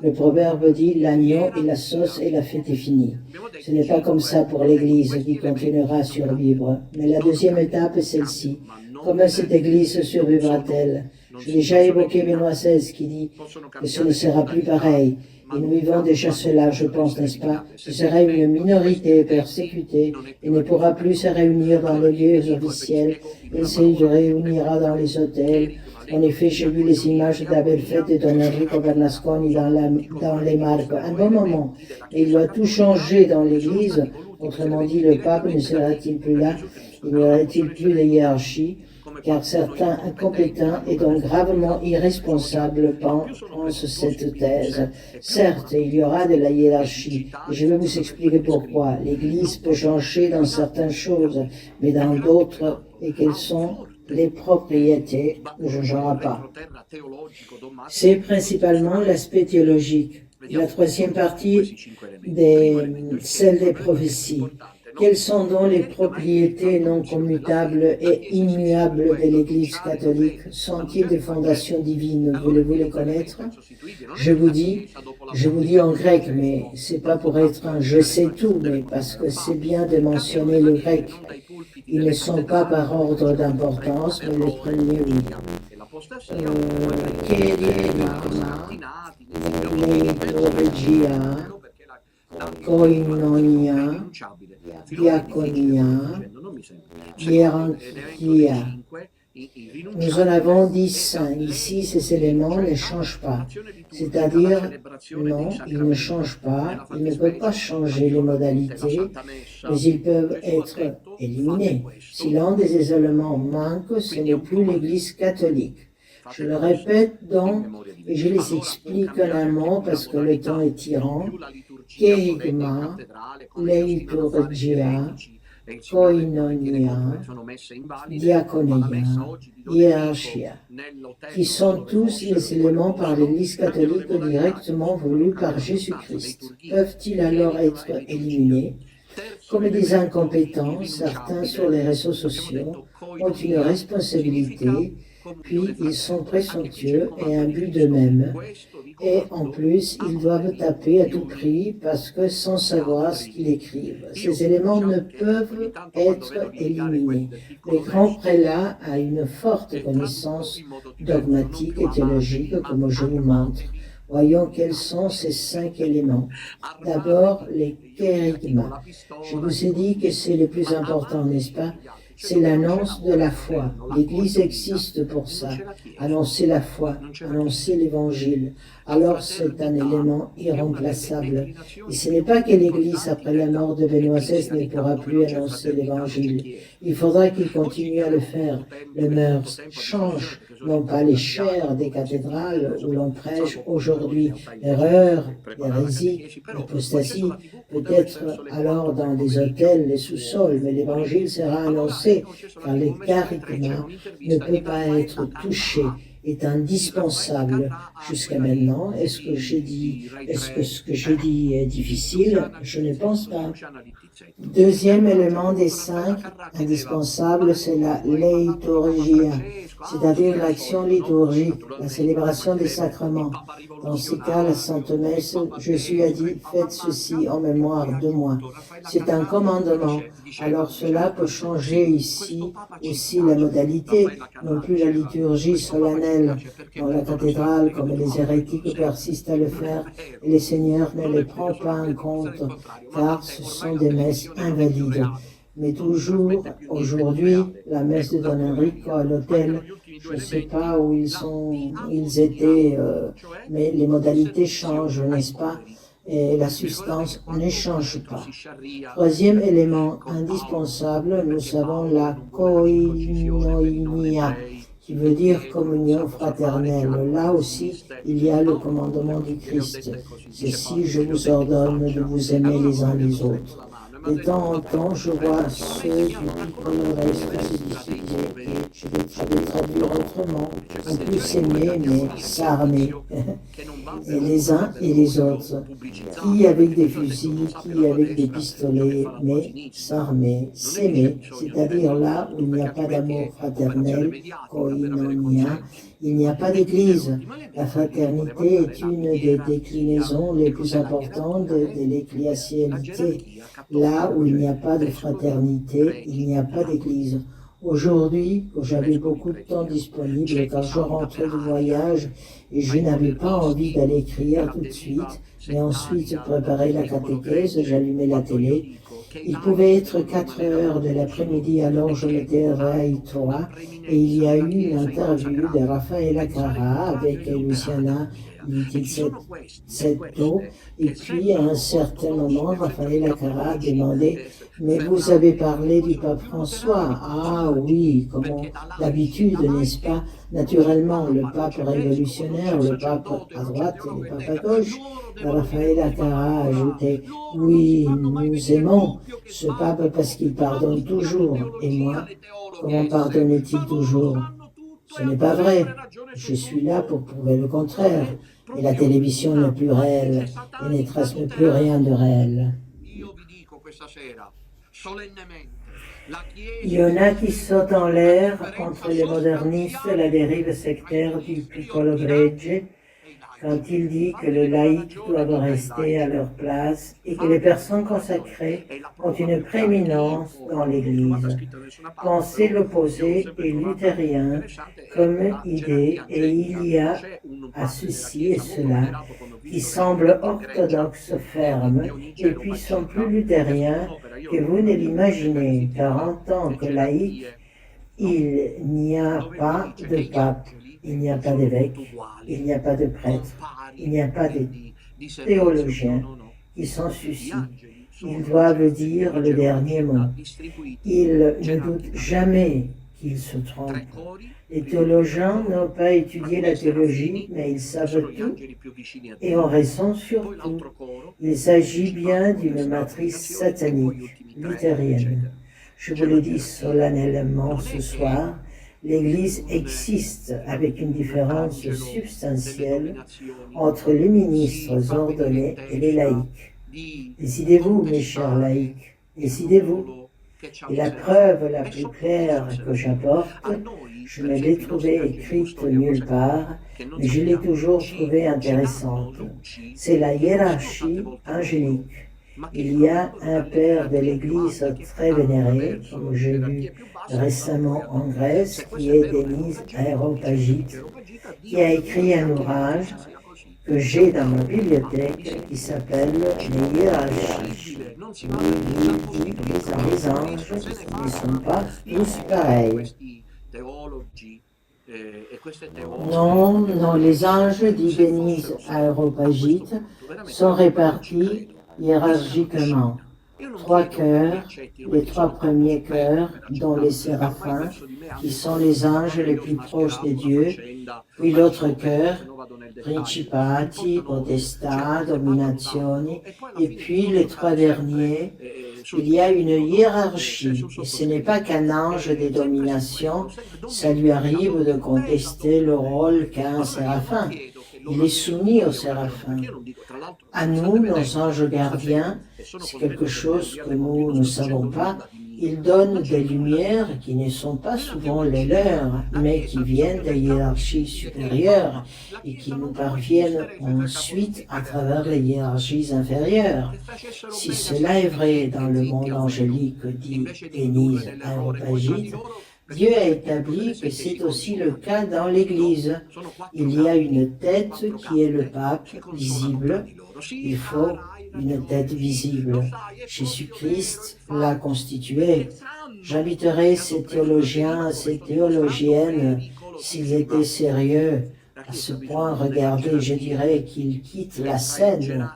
Le proverbe dit « l'agneau et la sauce et la fête est finie ». Ce n'est pas comme ça pour l'Église qui continuera à survivre. Mais la deuxième étape est celle-ci. Comment cette Église survivra-t-elle? J'ai déjà évoqué Benoît XVI qui dit que ce ne sera plus pareil. Et nous vivons déjà cela, je pense, n'est-ce pas? Ce sera une minorité persécutée et ne pourra plus se réunir dans les lieux officiels. Elle se réunira dans les hôtels. En effet, j'ai vu les images d'Abelfett et d'Enrico Bernasconi dans les Marques. Un bon moment. Et il doit tout changer dans l'Église. Autrement dit, le pape ne sera-t-il plus là? Il n'y aurait-il plus de hiérarchie? Car certains incompétents et donc gravement irresponsables pensent cette thèse. Certes, il y aura de la hiérarchie, et je vais vous expliquer pourquoi. L'Église peut changer dans certaines choses, mais dans d'autres, et quelles sont les propriétés, ne changera pas. C'est principalement l'aspect théologique. La troisième partie, celle des prophéties. Quelles sont donc les propriétés non commutables et immuables de l'Église catholique? Sont-ils des fondations divines? Voulez-vous les connaître? Je vous dis en grec, mais c'est pas pour être un je sais tout, mais parce que c'est bien de mentionner le grec. Ils ne sont pas par ordre d'importance, mais le premier, oui. Leitologia, koinonia, diaconia, hierarchia. Nous en avons 10. Ici, ces éléments ne changent pas. C'est-à-dire, non, ils ne changent pas, ils ne peuvent pas changer les modalités, mais ils peuvent être éliminés. Si l'un des éléments manque, ce n'est plus l'Église catholique. Je le répète donc, et je les explique en un mot parce que le temps est tyran. Kerygma, leiturgia, koinonia, diaconia, hiérarchia, qui sont tous les éléments par l'Église catholique directement voulus par Jésus-Christ. Peuvent-ils alors être éliminés? Comme des incompétents, certains sur les réseaux sociaux ont une responsabilité, puis ils sont présomptueux et imbus d'eux-mêmes. Et en plus, ils doivent taper à tout prix parce que sans savoir ce qu'ils écrivent. Ces éléments ne peuvent être éliminés. Le grand prélat a une forte connaissance dogmatique et théologique, comme je vous montre. Voyons quels sont ces 5 éléments. D'abord, les kérygmas. Je vous ai dit que c'est le plus important, n'est-ce pas? C'est l'annonce de la foi. L'Église existe pour ça. Annoncer la foi, annoncer l'Évangile. Alors c'est un élément irremplaçable. Et ce n'est pas que l'Église, après la mort de Benoît XVI, ne pourra plus annoncer l'Évangile. Il faudra qu'il continue à le faire. Les mœurs changent, non pas les chairs des cathédrales où l'on prêche aujourd'hui. L'erreur, l'hérésie, l'apostasie, peut-être alors dans des hôtels, les sous-sols, mais l'Évangile sera annoncé, car le kérygma ne peut pas être touché, est indispensable. Jusqu'à maintenant, est-ce que ce que je dis est difficile? Je ne pense pas. Deuxième élément des 5 indispensables, c'est la liturgia, c'est-à-dire l'action liturgique, la célébration des sacrements. Dans ce cas, la Sainte Messe, Jésus a dit, faites ceci en mémoire de moi. C'est un commandement. Alors cela peut changer ici aussi la modalité, non plus la liturgie solennelle dans la cathédrale, comme les hérétiques persistent à le faire, et le Seigneur ne les prend pas en compte, car ce sont des messes invalides. Mais toujours, aujourd'hui, la messe de Don Enrico à l'hôtel, je ne sais pas où ils étaient, mais les modalités changent, n'est-ce pas? Et la substance ne change pas. Troisième élément indispensable, nous avons la koinonia, qui veut dire communion fraternelle. Là aussi, il y a le commandement du Christ. Ceci, je vous ordonne de vous aimer les uns les autres. De temps en temps, je vois ceux du Piccolo Reste se disputer, je vais traduire autrement, on peut s'aimer, mais s'armer, et les uns et les autres, qui avec des fusils, qui avec des pistolets, mais s'armer, s'aimer, c'est-à-dire là où il n'y a pas d'amour fraternel, koinonia, il n'y a pas d'église. La fraternité est une des déclinaisons les plus importantes de l'ecclésialité. Là où il n'y a pas de fraternité, il n'y a pas d'église. Aujourd'hui, quand j'avais beaucoup de temps disponible, quand je rentrais du voyage et je n'avais pas envie d'aller écrire tout de suite, mais ensuite préparer la catéchèse, j'allumais la télé. Il pouvait être 4 heures de l'après-midi, alors je m'étais réveillé et il y a eu une interview de Raffaella Carrà avec Luciana Littizzetto, et puis à un certain moment, Raffaella Carrà a demandé « Mais vous avez parlé du pape François ?» « Ah oui, comme d'habitude, n'est-ce pas? Naturellement, le pape révolutionnaire, le pape à droite et le pape à gauche. » Raffaella Carrà a ajouté « Oui, nous aimons ce pape parce qu'il pardonne toujours. Et moi, comment pardonne-t-il toujours? Ce n'est pas vrai. Je suis là pour prouver le contraire. Et la télévision n'est plus réelle et ne transmet plus rien de réel. » Il y en a qui sautent en l'air entre les modernistes et la dérive sectaire du Piccolo Gregge quand il dit que les laïcs doivent rester à leur place et que les personnes consacrées ont une prééminence dans l'Église. Penser l'opposé est luthérien comme idée et il y a à ceci et cela qui semblent orthodoxes fermes et puis sont plus luthériens que vous ne l'imaginez, car en tant que laïc, il n'y a pas de pape. Il n'y a pas d'évêque, il n'y a pas de prêtre, il n'y a pas de théologiens qui s'en suscitent. Ils doivent dire le dernier mot. Ils ne doutent jamais qu'ils se trompent. Les théologiens n'ont pas étudié la théologie, mais ils savent tout et ont raison sur tout. Il s'agit bien d'une matrice satanique, luthérienne. Je vous le dis solennellement ce soir, l'Église existe avec une différence substantielle entre les ministres ordonnés et les laïcs. Décidez-vous, mes chers laïcs, décidez-vous. Et la preuve la plus claire que j'apporte, je ne l'ai trouvée écrite nulle part, mais je l'ai toujours trouvée intéressante. C'est la hiérarchie angélique. Il y a un père de l'Église très vénéré, comme j'ai lu récemment en Grèce, qui est Denis Areopagite, qui a écrit un ouvrage que j'ai dans ma bibliothèque qui s'appelle Les hiérarchies, où il dit que les anges ne sont pas tous pareils. Non, les anges, dit Denise Areopagite, sont répartis hiérarchiquement. 3 chœurs, les 3 premiers chœurs, dont les séraphins, qui sont les anges les plus proches de Dieu, puis l'autre chœur, Principati, Potestà, Dominazioni, et puis les 3 derniers. Il y a une hiérarchie, et ce n'est pas qu'un ange des dominations, ça lui arrive de contester le rôle qu'a un séraphin. Il est soumis au séraphin. À nous, nos anges gardiens, c'est quelque chose que nous ne savons pas. Ils donnent des lumières qui ne sont pas souvent les leurs, mais qui viennent des hiérarchies supérieures et qui nous parviennent ensuite à travers les hiérarchies inférieures. Si cela est vrai dans le monde angélique, dit Denise Areopagite, Dieu a établi que c'est aussi le cas dans l'Église. Il y a une tête qui est le pape, visible. Il faut une tête visible. Jésus-Christ l'a constituée. J'inviterai ces théologiens, ces théologiennes, s'ils étaient sérieux, à ce point, regardez, je dirais qu'ils quittent la scène.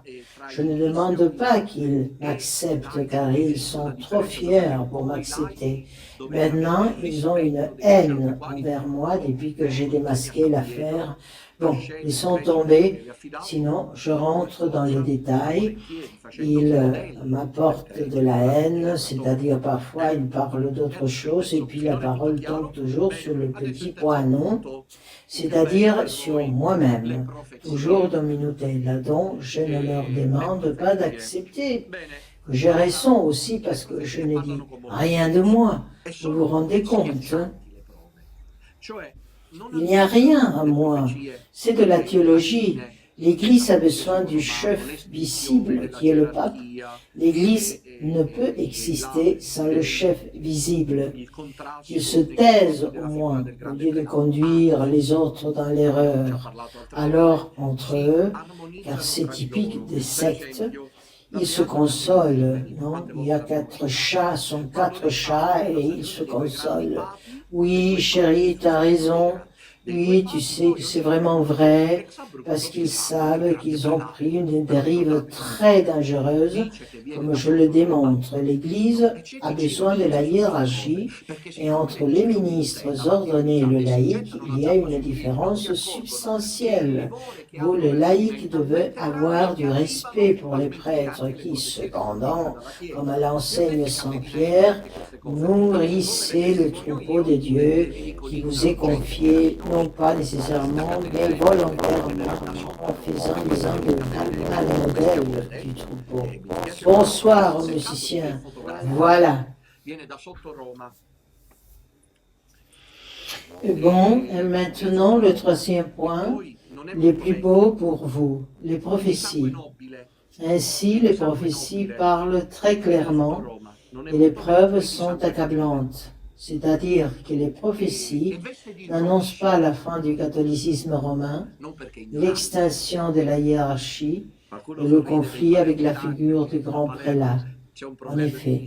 Je ne demande pas qu'ils m'acceptent car ils sont trop fiers pour m'accepter. Maintenant, ils ont une haine envers moi depuis que j'ai démasqué l'affaire. Bon, ils sont tombés, sinon je rentre dans les détails. Ils m'apportent de la haine, c'est-à-dire parfois ils parlent d'autre chose et puis la parole tombe toujours sur le petit point non, c'est-à-dire sur moi-même, toujours dominuté. Là-dedans, je ne leur demande pas d'accepter. J'ai raison aussi parce que je ne dis rien de moi. Vous vous rendez compte, hein? Il n'y a rien à moi. C'est de la théologie. L'Église a besoin du chef visible qui est le pape. L'Église ne peut exister sans le chef visible. Qu'ils se taisent au moins, au lieu de conduire les autres dans l'erreur. Alors, entre eux, car c'est typique des sectes, ils se consolent, non? Il y a 4 chats, sont 4 chats et ils se consolent. Oui, chérie, tu as raison. Oui, tu sais que c'est vraiment vrai, parce qu'ils savent qu'ils ont pris une dérive très dangereuse, comme je le démontre. L'Église a besoin de la hiérarchie, et entre les ministres ordonnés et le laïc, il y a une différence substantielle. Vous, le laïc, devez avoir du respect pour les prêtres qui, cependant, comme l'enseigne Saint Pierre, nourrissez le troupeau de Dieu qui vous est confié, non pas nécessairement, mais volontairement, en faisant les angles à la modèle du troupeau. Bonsoir aux musiciens. Voilà. Bon, et maintenant le 3e point, les plus beaux pour vous, les prophéties. Ainsi, les prophéties parlent très clairement et les preuves sont accablantes. C'est-à-dire que les prophéties n'annoncent pas la fin du catholicisme romain, l'extinction de la hiérarchie et le conflit avec la figure du grand prélat. En effet,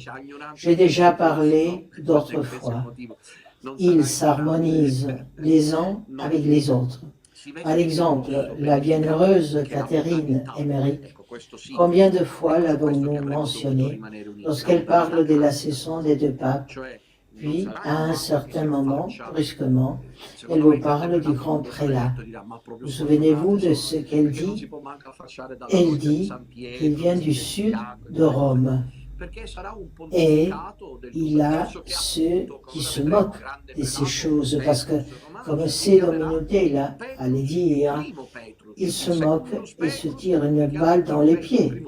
j'ai déjà parlé d'autres fois. Ils s'harmonisent les uns avec les autres. Par exemple, la bienheureuse Catherine Emmerich, combien de fois l'avons-nous mentionné lorsqu'elle parle de la saison des 2 papes? Puis, à un certain moment, brusquement, elle vous parle du grand prélat. Vous souvenez-vous de ce qu'elle dit? Elle dit qu'il vient du sud de Rome. Et il a ceux qui se moquent de ces choses, parce que, comme c'est Dominoté allait dire, ils se moquent et se tirent une balle dans les pieds.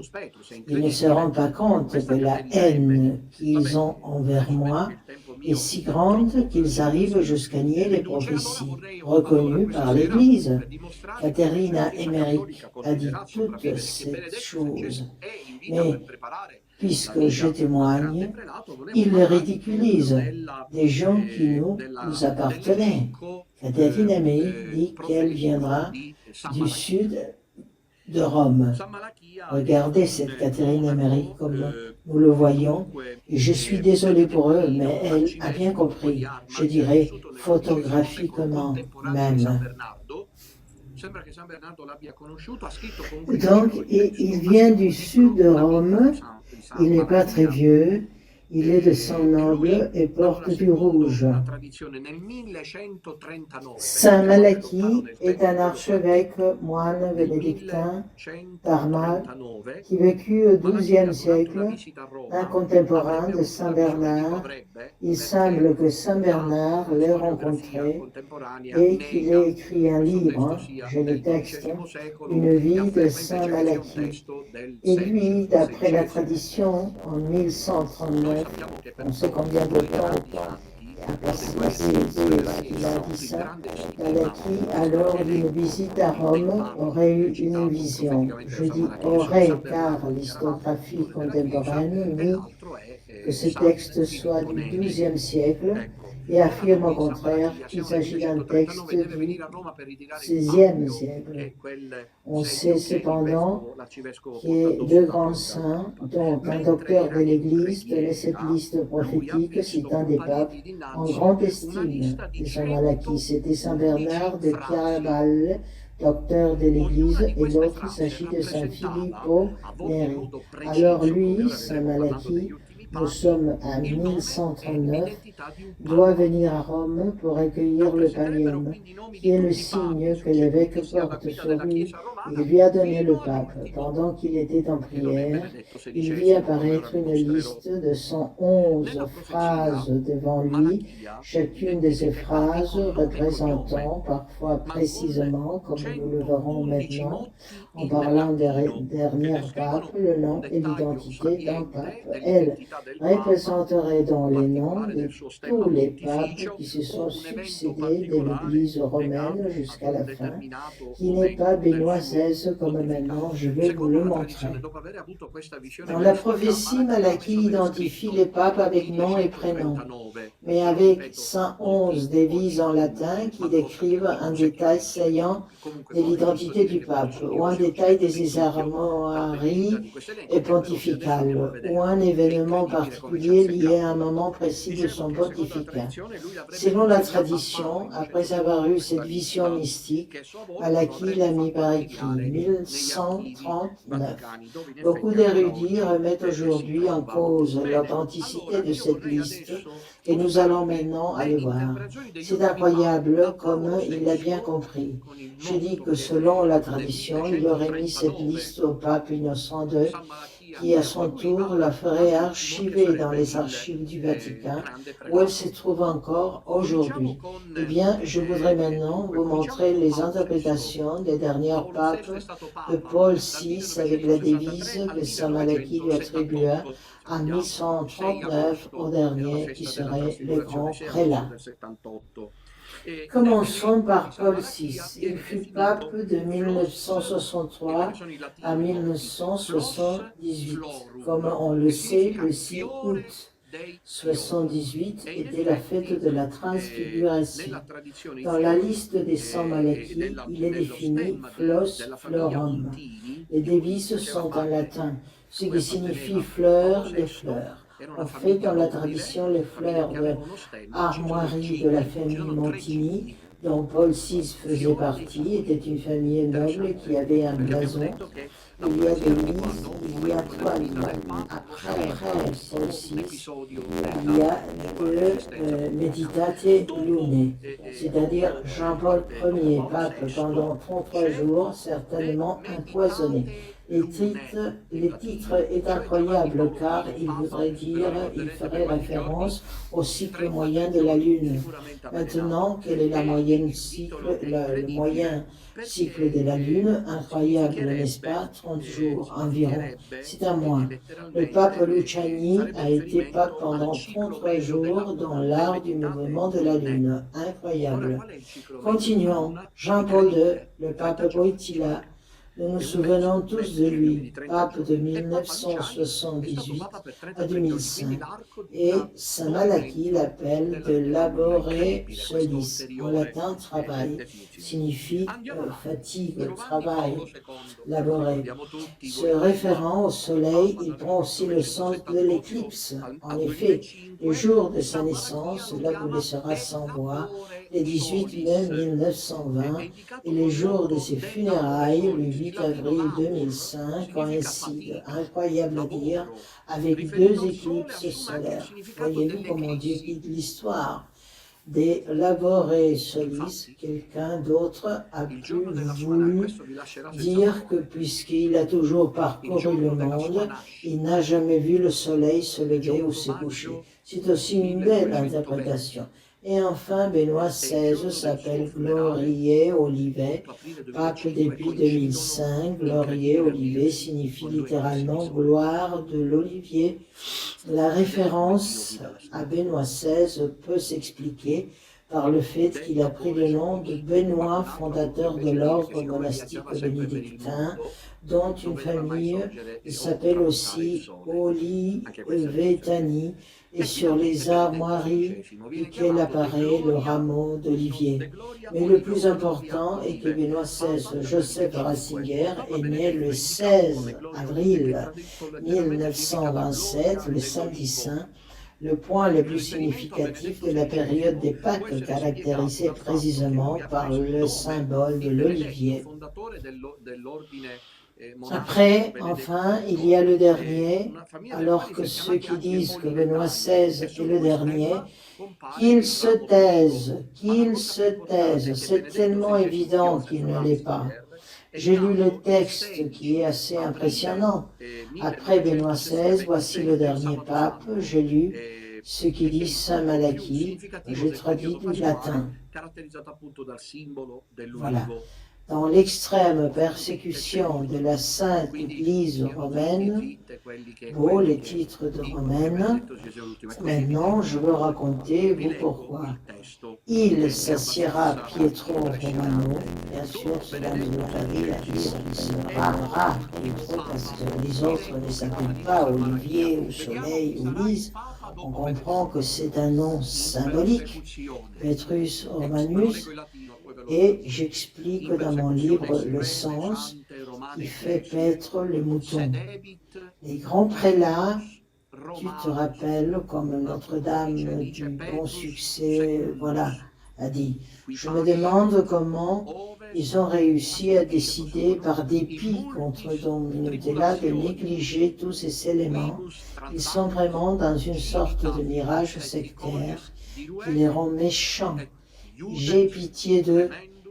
Ils ne se rendent pas compte que la haine qu'ils ont envers moi est si grande qu'ils arrivent jusqu'à nier les prophéties reconnues par l'Église. Caterina Emmerich a dit toutes ces choses. Mais puisque je témoigne, ils le ridiculisent, des gens qui nous appartenaient. Caterina Emmerich dit qu'elle viendra du sud de Rome. Regardez cette Catherine Emmerich comme nous le voyons, et je suis désolé pour eux, mais elle a bien compris, je dirais photographiquement même. Donc, il vient du sud de Rome, il n'est pas très vieux, il est de sang noble et porte du rouge. Saint Malachie est un archevêque moine bénédictin d'Armagh qui vécut au XIIe siècle, un contemporain de Saint Bernard. Il semble que Saint Bernard l'ait rencontré et qu'il ait écrit un livre, j'ai le texte, Une vie de Saint Malachie. Et lui, d'après la tradition, en 1139, on sait combien de temps a passé qu'il a dit ça, Malachie, alors d'une visite à Rome, aurait eu une vision. Je dis aurait car l'histographie contemporaine nie que ce texte soit du XIIe siècle et affirme au contraire qu'il s'agit d'un texte du XVIe siècle. On sait cependant qu'il y a deux grands saints, dont un docteur de l'Église tenait cette liste prophétique citant des papes en grande estime de Saint Malachie. C'était Saint Bernard de Chiaraballe, docteur de l'Église, et l'autre, il s'agit de Saint Filippo Neri. Alors lui, Saint Malachie, nous sommes à 1139, doit venir à Rome pour accueillir le pallium, qui est le signe que l'évêque porte sur lui. Il lui a donné le pape. Pendant qu'il était en prière, il vit apparaître une liste de 111 phrases devant lui, chacune de ces phrases représentant, parfois précisément, comme nous le verrons maintenant, en parlant des derniers papes, le nom et l'identité d'un pape. Elle représenterait dans les noms de tous les papes qui se sont succédés de l'Église romaine jusqu'à la fin, qui n'est pas Benoît XVI comme maintenant, je vais vous le montrer. Dans la prophétie, Malachie identifie les papes avec nom et prénom, mais avec 111 devises en latin qui décrivent un détail saillant de l'identité du pape, ou un détail des armoiries et pontificales, ou un événement particulier lié à un moment précis de son pontificat. Selon la tradition, après avoir eu cette vision mystique, Malachie l'a mis par écrit, 1139. Beaucoup d'érudits remettent aujourd'hui en cause l'authenticité de cette liste, et nous allons maintenant aller voir. C'est incroyable comme il l'a bien compris. Je dis que selon la tradition, il aurait mis cette liste au pape Innocent II, qui à son tour la ferait archiver dans les archives du Vatican, où elle se trouve encore aujourd'hui. Eh bien, je voudrais maintenant vous montrer les interprétations des derniers papes de Paul VI avec la devise que Saint Malachie lui attribua en 1139 au dernier qui serait le grand prélat. Commençons par Paul VI. Il fut pape de 1963 à 1978. Comme on le sait, le 6 août 78 était la fête de la Transfiguration. Dans la liste des saints Malachie, il est défini Flos Florum. Les devises sont en latin, ce qui signifie fleurs des fleurs. En fait, dans la tradition, les fleurs de armoirie de la famille Montigny, dont Paul VI faisait partie, était une famille noble qui avait un blason. Il y a des mises, il y a trois livres. Après Paul VI, il y a deux Meditate Lunae, c'est-à-dire Jean-Paul Ier, pape pendant 33 jours, certainement empoisonné. Les titres est incroyable car il ferait référence au cycle moyen de la Lune. Maintenant, quel est le moyen cycle de la Lune? Incroyable, n'est-ce pas? 30 jours environ. C'est un mois. Le pape Luciani a été pape pendant 33 jours dans l'art du mouvement de la Lune. Incroyable. Continuons. Jean-Paul II, le pape Wojtyła. Nous nous souvenons tous de lui, pape de 1978 à 2005, et Saint Malachie l'appelle de labore solis. En latin, travail signifie fatigue, travail, laborer. Se référant au soleil, il prend aussi le sens de l'éclipse. En effet, le jour de sa naissance, là vous laissera sans voix, le 18 mai 1920, et le jour de ses funérailles, le 8 avril 2005, coïncide, incroyable à dire, avec deux éclipses solaires. Voyez-vous comment Dieu guide l'histoire? Des labore solis, quelqu'un d'autre a voulu dire que puisqu'il a toujours parcouru le monde, il n'a jamais vu le soleil se lever ou se coucher. C'est aussi une belle interprétation. Et enfin, Benoît XVI s'appelle Glorieux Olivet, pape depuis 2005. Glorieux Olivet signifie littéralement gloire de l'olivier. La référence à Benoît XVI peut s'expliquer par le fait qu'il a pris le nom de Benoît, fondateur de l'ordre monastique bénédictin, dont une famille s'appelle aussi Olivetani, et sur les armoiries duquel apparaît le rameau d'olivier. Mais le plus important est que Benoît XVI Joseph Ratzinger est né le 16 avril 1927, le samedi saint, le point le plus significatif de la période des Pâques, caractérisée précisément par le symbole de l'olivier. Après, enfin, il y a le dernier, alors que ceux qui disent que Benoît XVI est le dernier, qu'ils se taisent, c'est tellement évident qu'il ne l'est pas. J'ai lu le texte qui est assez impressionnant. Après Benoît XVI, voici le dernier pape, j'ai lu ce qui dit Saint Malachie, j'ai traduit du latin. Voilà. Dans l'extrême persécution de la Sainte Église romaine, beau les titres de Romaine, maintenant je veux raconter vous pourquoi. Il s'assiera Pietro Romano, bien sûr cela ne veut pas dire qu'il sera Pietro parce que les autres ne s'appellent pas Olivier ou Soleil ou Lise. On comprend que c'est un nom symbolique, Petrus Romanus, et j'explique dans mon livre le sens qui fait paître les moutons. Les grands prélats, tu te rappelles, comme Notre-Dame du Bon Succès, voilà, a dit. Je me demande comment ils ont réussi à décider par dépit contre Don Minutella de négliger tous ces éléments. Ils sont vraiment dans une sorte de mirage sectaire qui les rend méchants. J'ai pitié d'eux,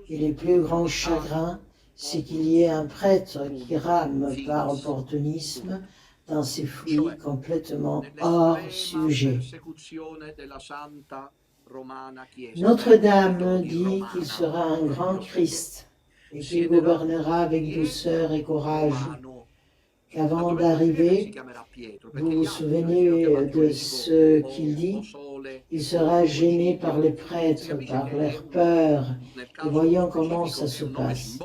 et le plus grand chagrin, c'est qu'il y ait un prêtre qui rame par opportunisme dans ces fouilles complètement hors sujet. Notre-Dame dit qu'il sera un grand Christ et qu'il gouvernera avec douceur et courage. Qu'avant d'arriver, vous vous souvenez de ce qu'il dit? Il sera gêné par les prêtres, par leur peur, et voyons comment ça se passe.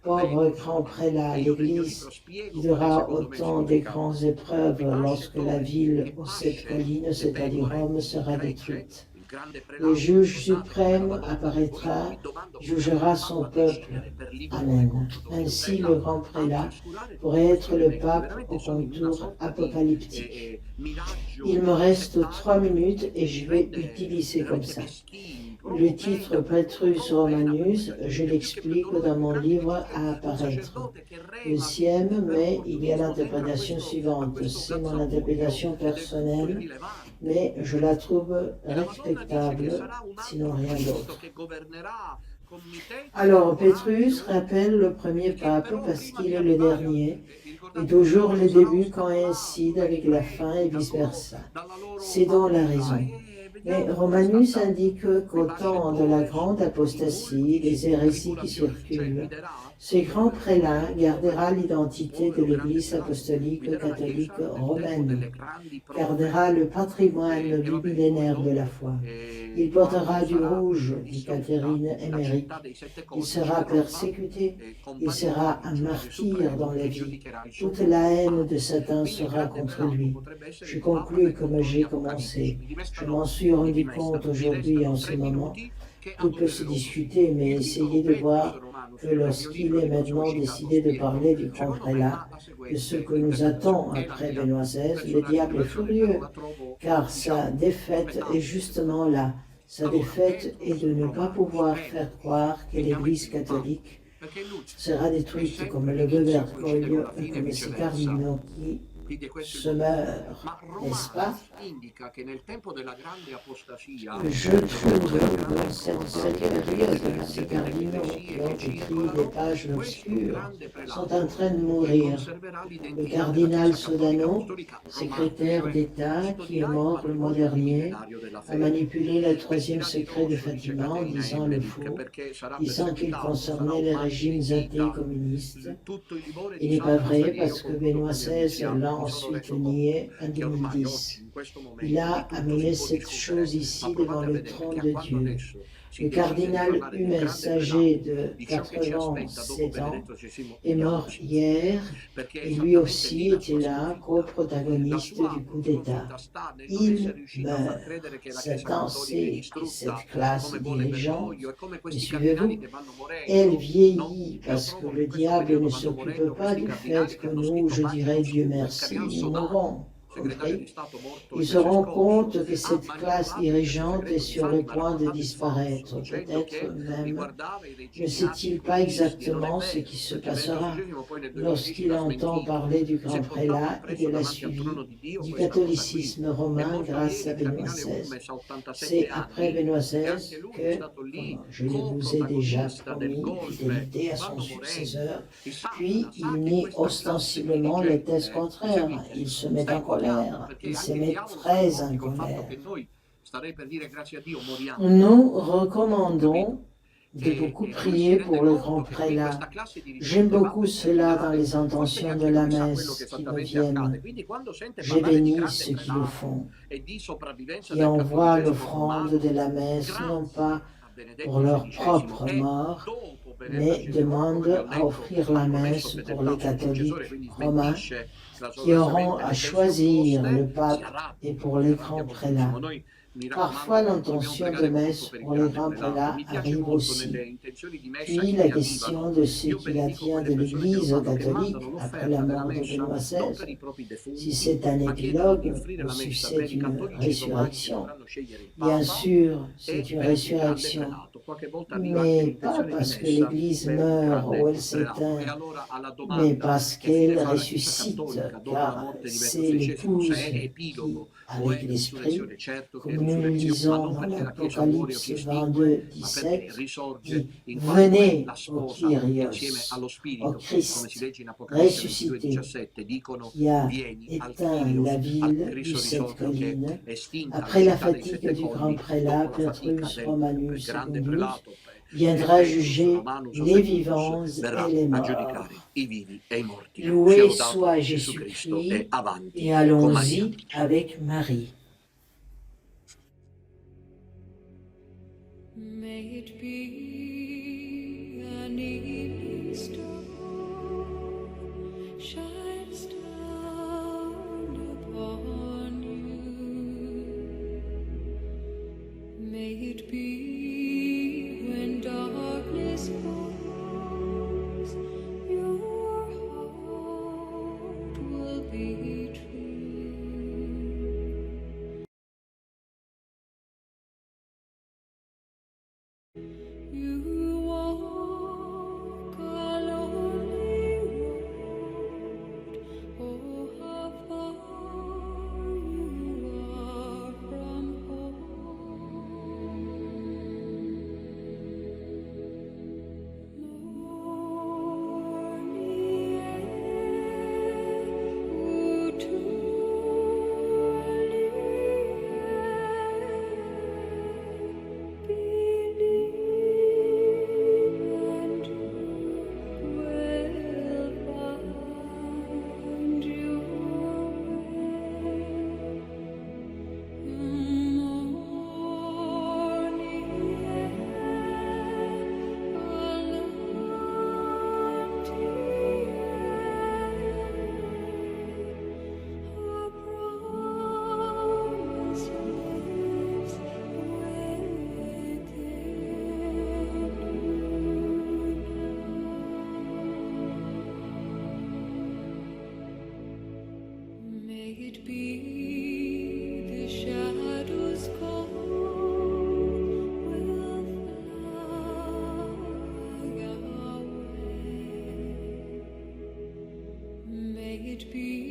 Pauvre grand prélat, l'Église vivra autant des grandes épreuves lorsque la ville aux 7 collines, c'est-à-dire Rome, sera détruite. Le juge suprême apparaîtra, jugera son peuple. Amen. Ainsi, le grand prélat pourrait être le pape au contour apocalyptique. Il me reste 3 minutes et je vais utiliser comme ça. Le titre Petrus Romanus, je l'explique dans mon livre à apparaître. Deuxième, mais il y a l'interprétation suivante. C'est mon interprétation personnelle, mais je la trouve respectable, sinon rien d'autre. Alors Pétrus rappelle le premier pape parce qu'il est le dernier, et toujours le début coïncide avec la fin et vice-versa. C'est donc la raison. Mais Romanus indique qu'au temps de la grande apostasie, des hérésies qui circulent, ce grand prélat gardera l'identité de l'Église apostolique catholique romaine, gardera le patrimoine bimillénaire de la foi. Il portera du rouge, dit Catherine Emmerich. Il sera persécuté, il sera un martyr dans la vie. Toute la haine de Satan sera contre lui. Je conclus comme j'ai commencé. Je m'en suis rendu compte aujourd'hui en ce moment. Tout peut se discuter, mais essayez de voir que lorsqu'il est maintenant décidé de parler du grand prélat, de ce que nous attend après Benoît XVI, le diable est furieux, car sa défaite est justement là. Sa défaite est de ne pas pouvoir faire croire que l'Église catholique sera détruite comme le Bergoglio et comme ces cardinaux qui se meurent, n'est-ce pas? Je trouve que cette période, ces cardinaux qui ont écrit des pages obscures sont en train de mourir. Le cardinal Sodano, secrétaire d'État qui est mort le mois dernier, a manipulé le troisième secret de Fatima en disant le faux, disant qu'il concernait les régimes athées communistes. Il n'est pas vrai parce que Benoît XVI l'a ensuite nié en 2010. Il a amené cette chose ici devant le trône de Dieu. Le cardinal Humes, âgé de 87 ans, est mort hier et lui aussi était là, co-protagoniste du coup d'État. Il meurt. Satan sait que cette classe dirigeante, me suivez-vous, elle vieillit parce que le diable ne s'occupe pas du fait que nous, je dirais Dieu merci, nous mourrons. Compris? Ils se rendent compte que cette classe dirigeante est sur le point de disparaître. Peut-être même ne sait-il pas exactement ce qui se passera lorsqu'il entend parler du grand prélat et de la suivi du catholicisme romain grâce à Benoît XVI. C'est après Benoît XVI que, comme je vous ai déjà promis, fidélité à son successeur, puis il nie ostensiblement les thèses contraires. Il se met en colère. Il se met très en colère. Nous recommandons de beaucoup prier pour le grand prélat. J'aime beaucoup cela dans les intentions de la messe qui me viennent. J'ai béni ceux qui le font, qui envoient l'offrande de la messe, non pas pour leur propre mort, mais demandent à offrir la messe pour les catholiques romains qui auront à choisir le pape et pour les grands prélats. Parfois, l'intention de messe pour les grands prélats arrive aussi. Puis, la question de ce qu'il advient de l'Église catholique après la mort de Benoît XVI, si c'est un épilogue ou si c'est une résurrection. Bien sûr, c'est une résurrection, mais pas parce que l'Église meurt ou elle s'éteint, mais parce qu'elle ressuscite, car c'est l'épouse qui, avec l'Esprit, comme nous le lisons dans l'Apocalypse 22, 17, dit « Venez au Kyrios, au Christ ressuscité, qui a éteint la ville de cette colline, après la fatigue du grand prélat Petrus Romanus Secundus, viendra juger les vivants et les morts. Loué soit Jésus-Christ, et allons-y avec Marie. May it be an evening star shines down upon you. May it be when darkness falls, your heart will be true. You walk alone. it be the shadows call will fly away. May it be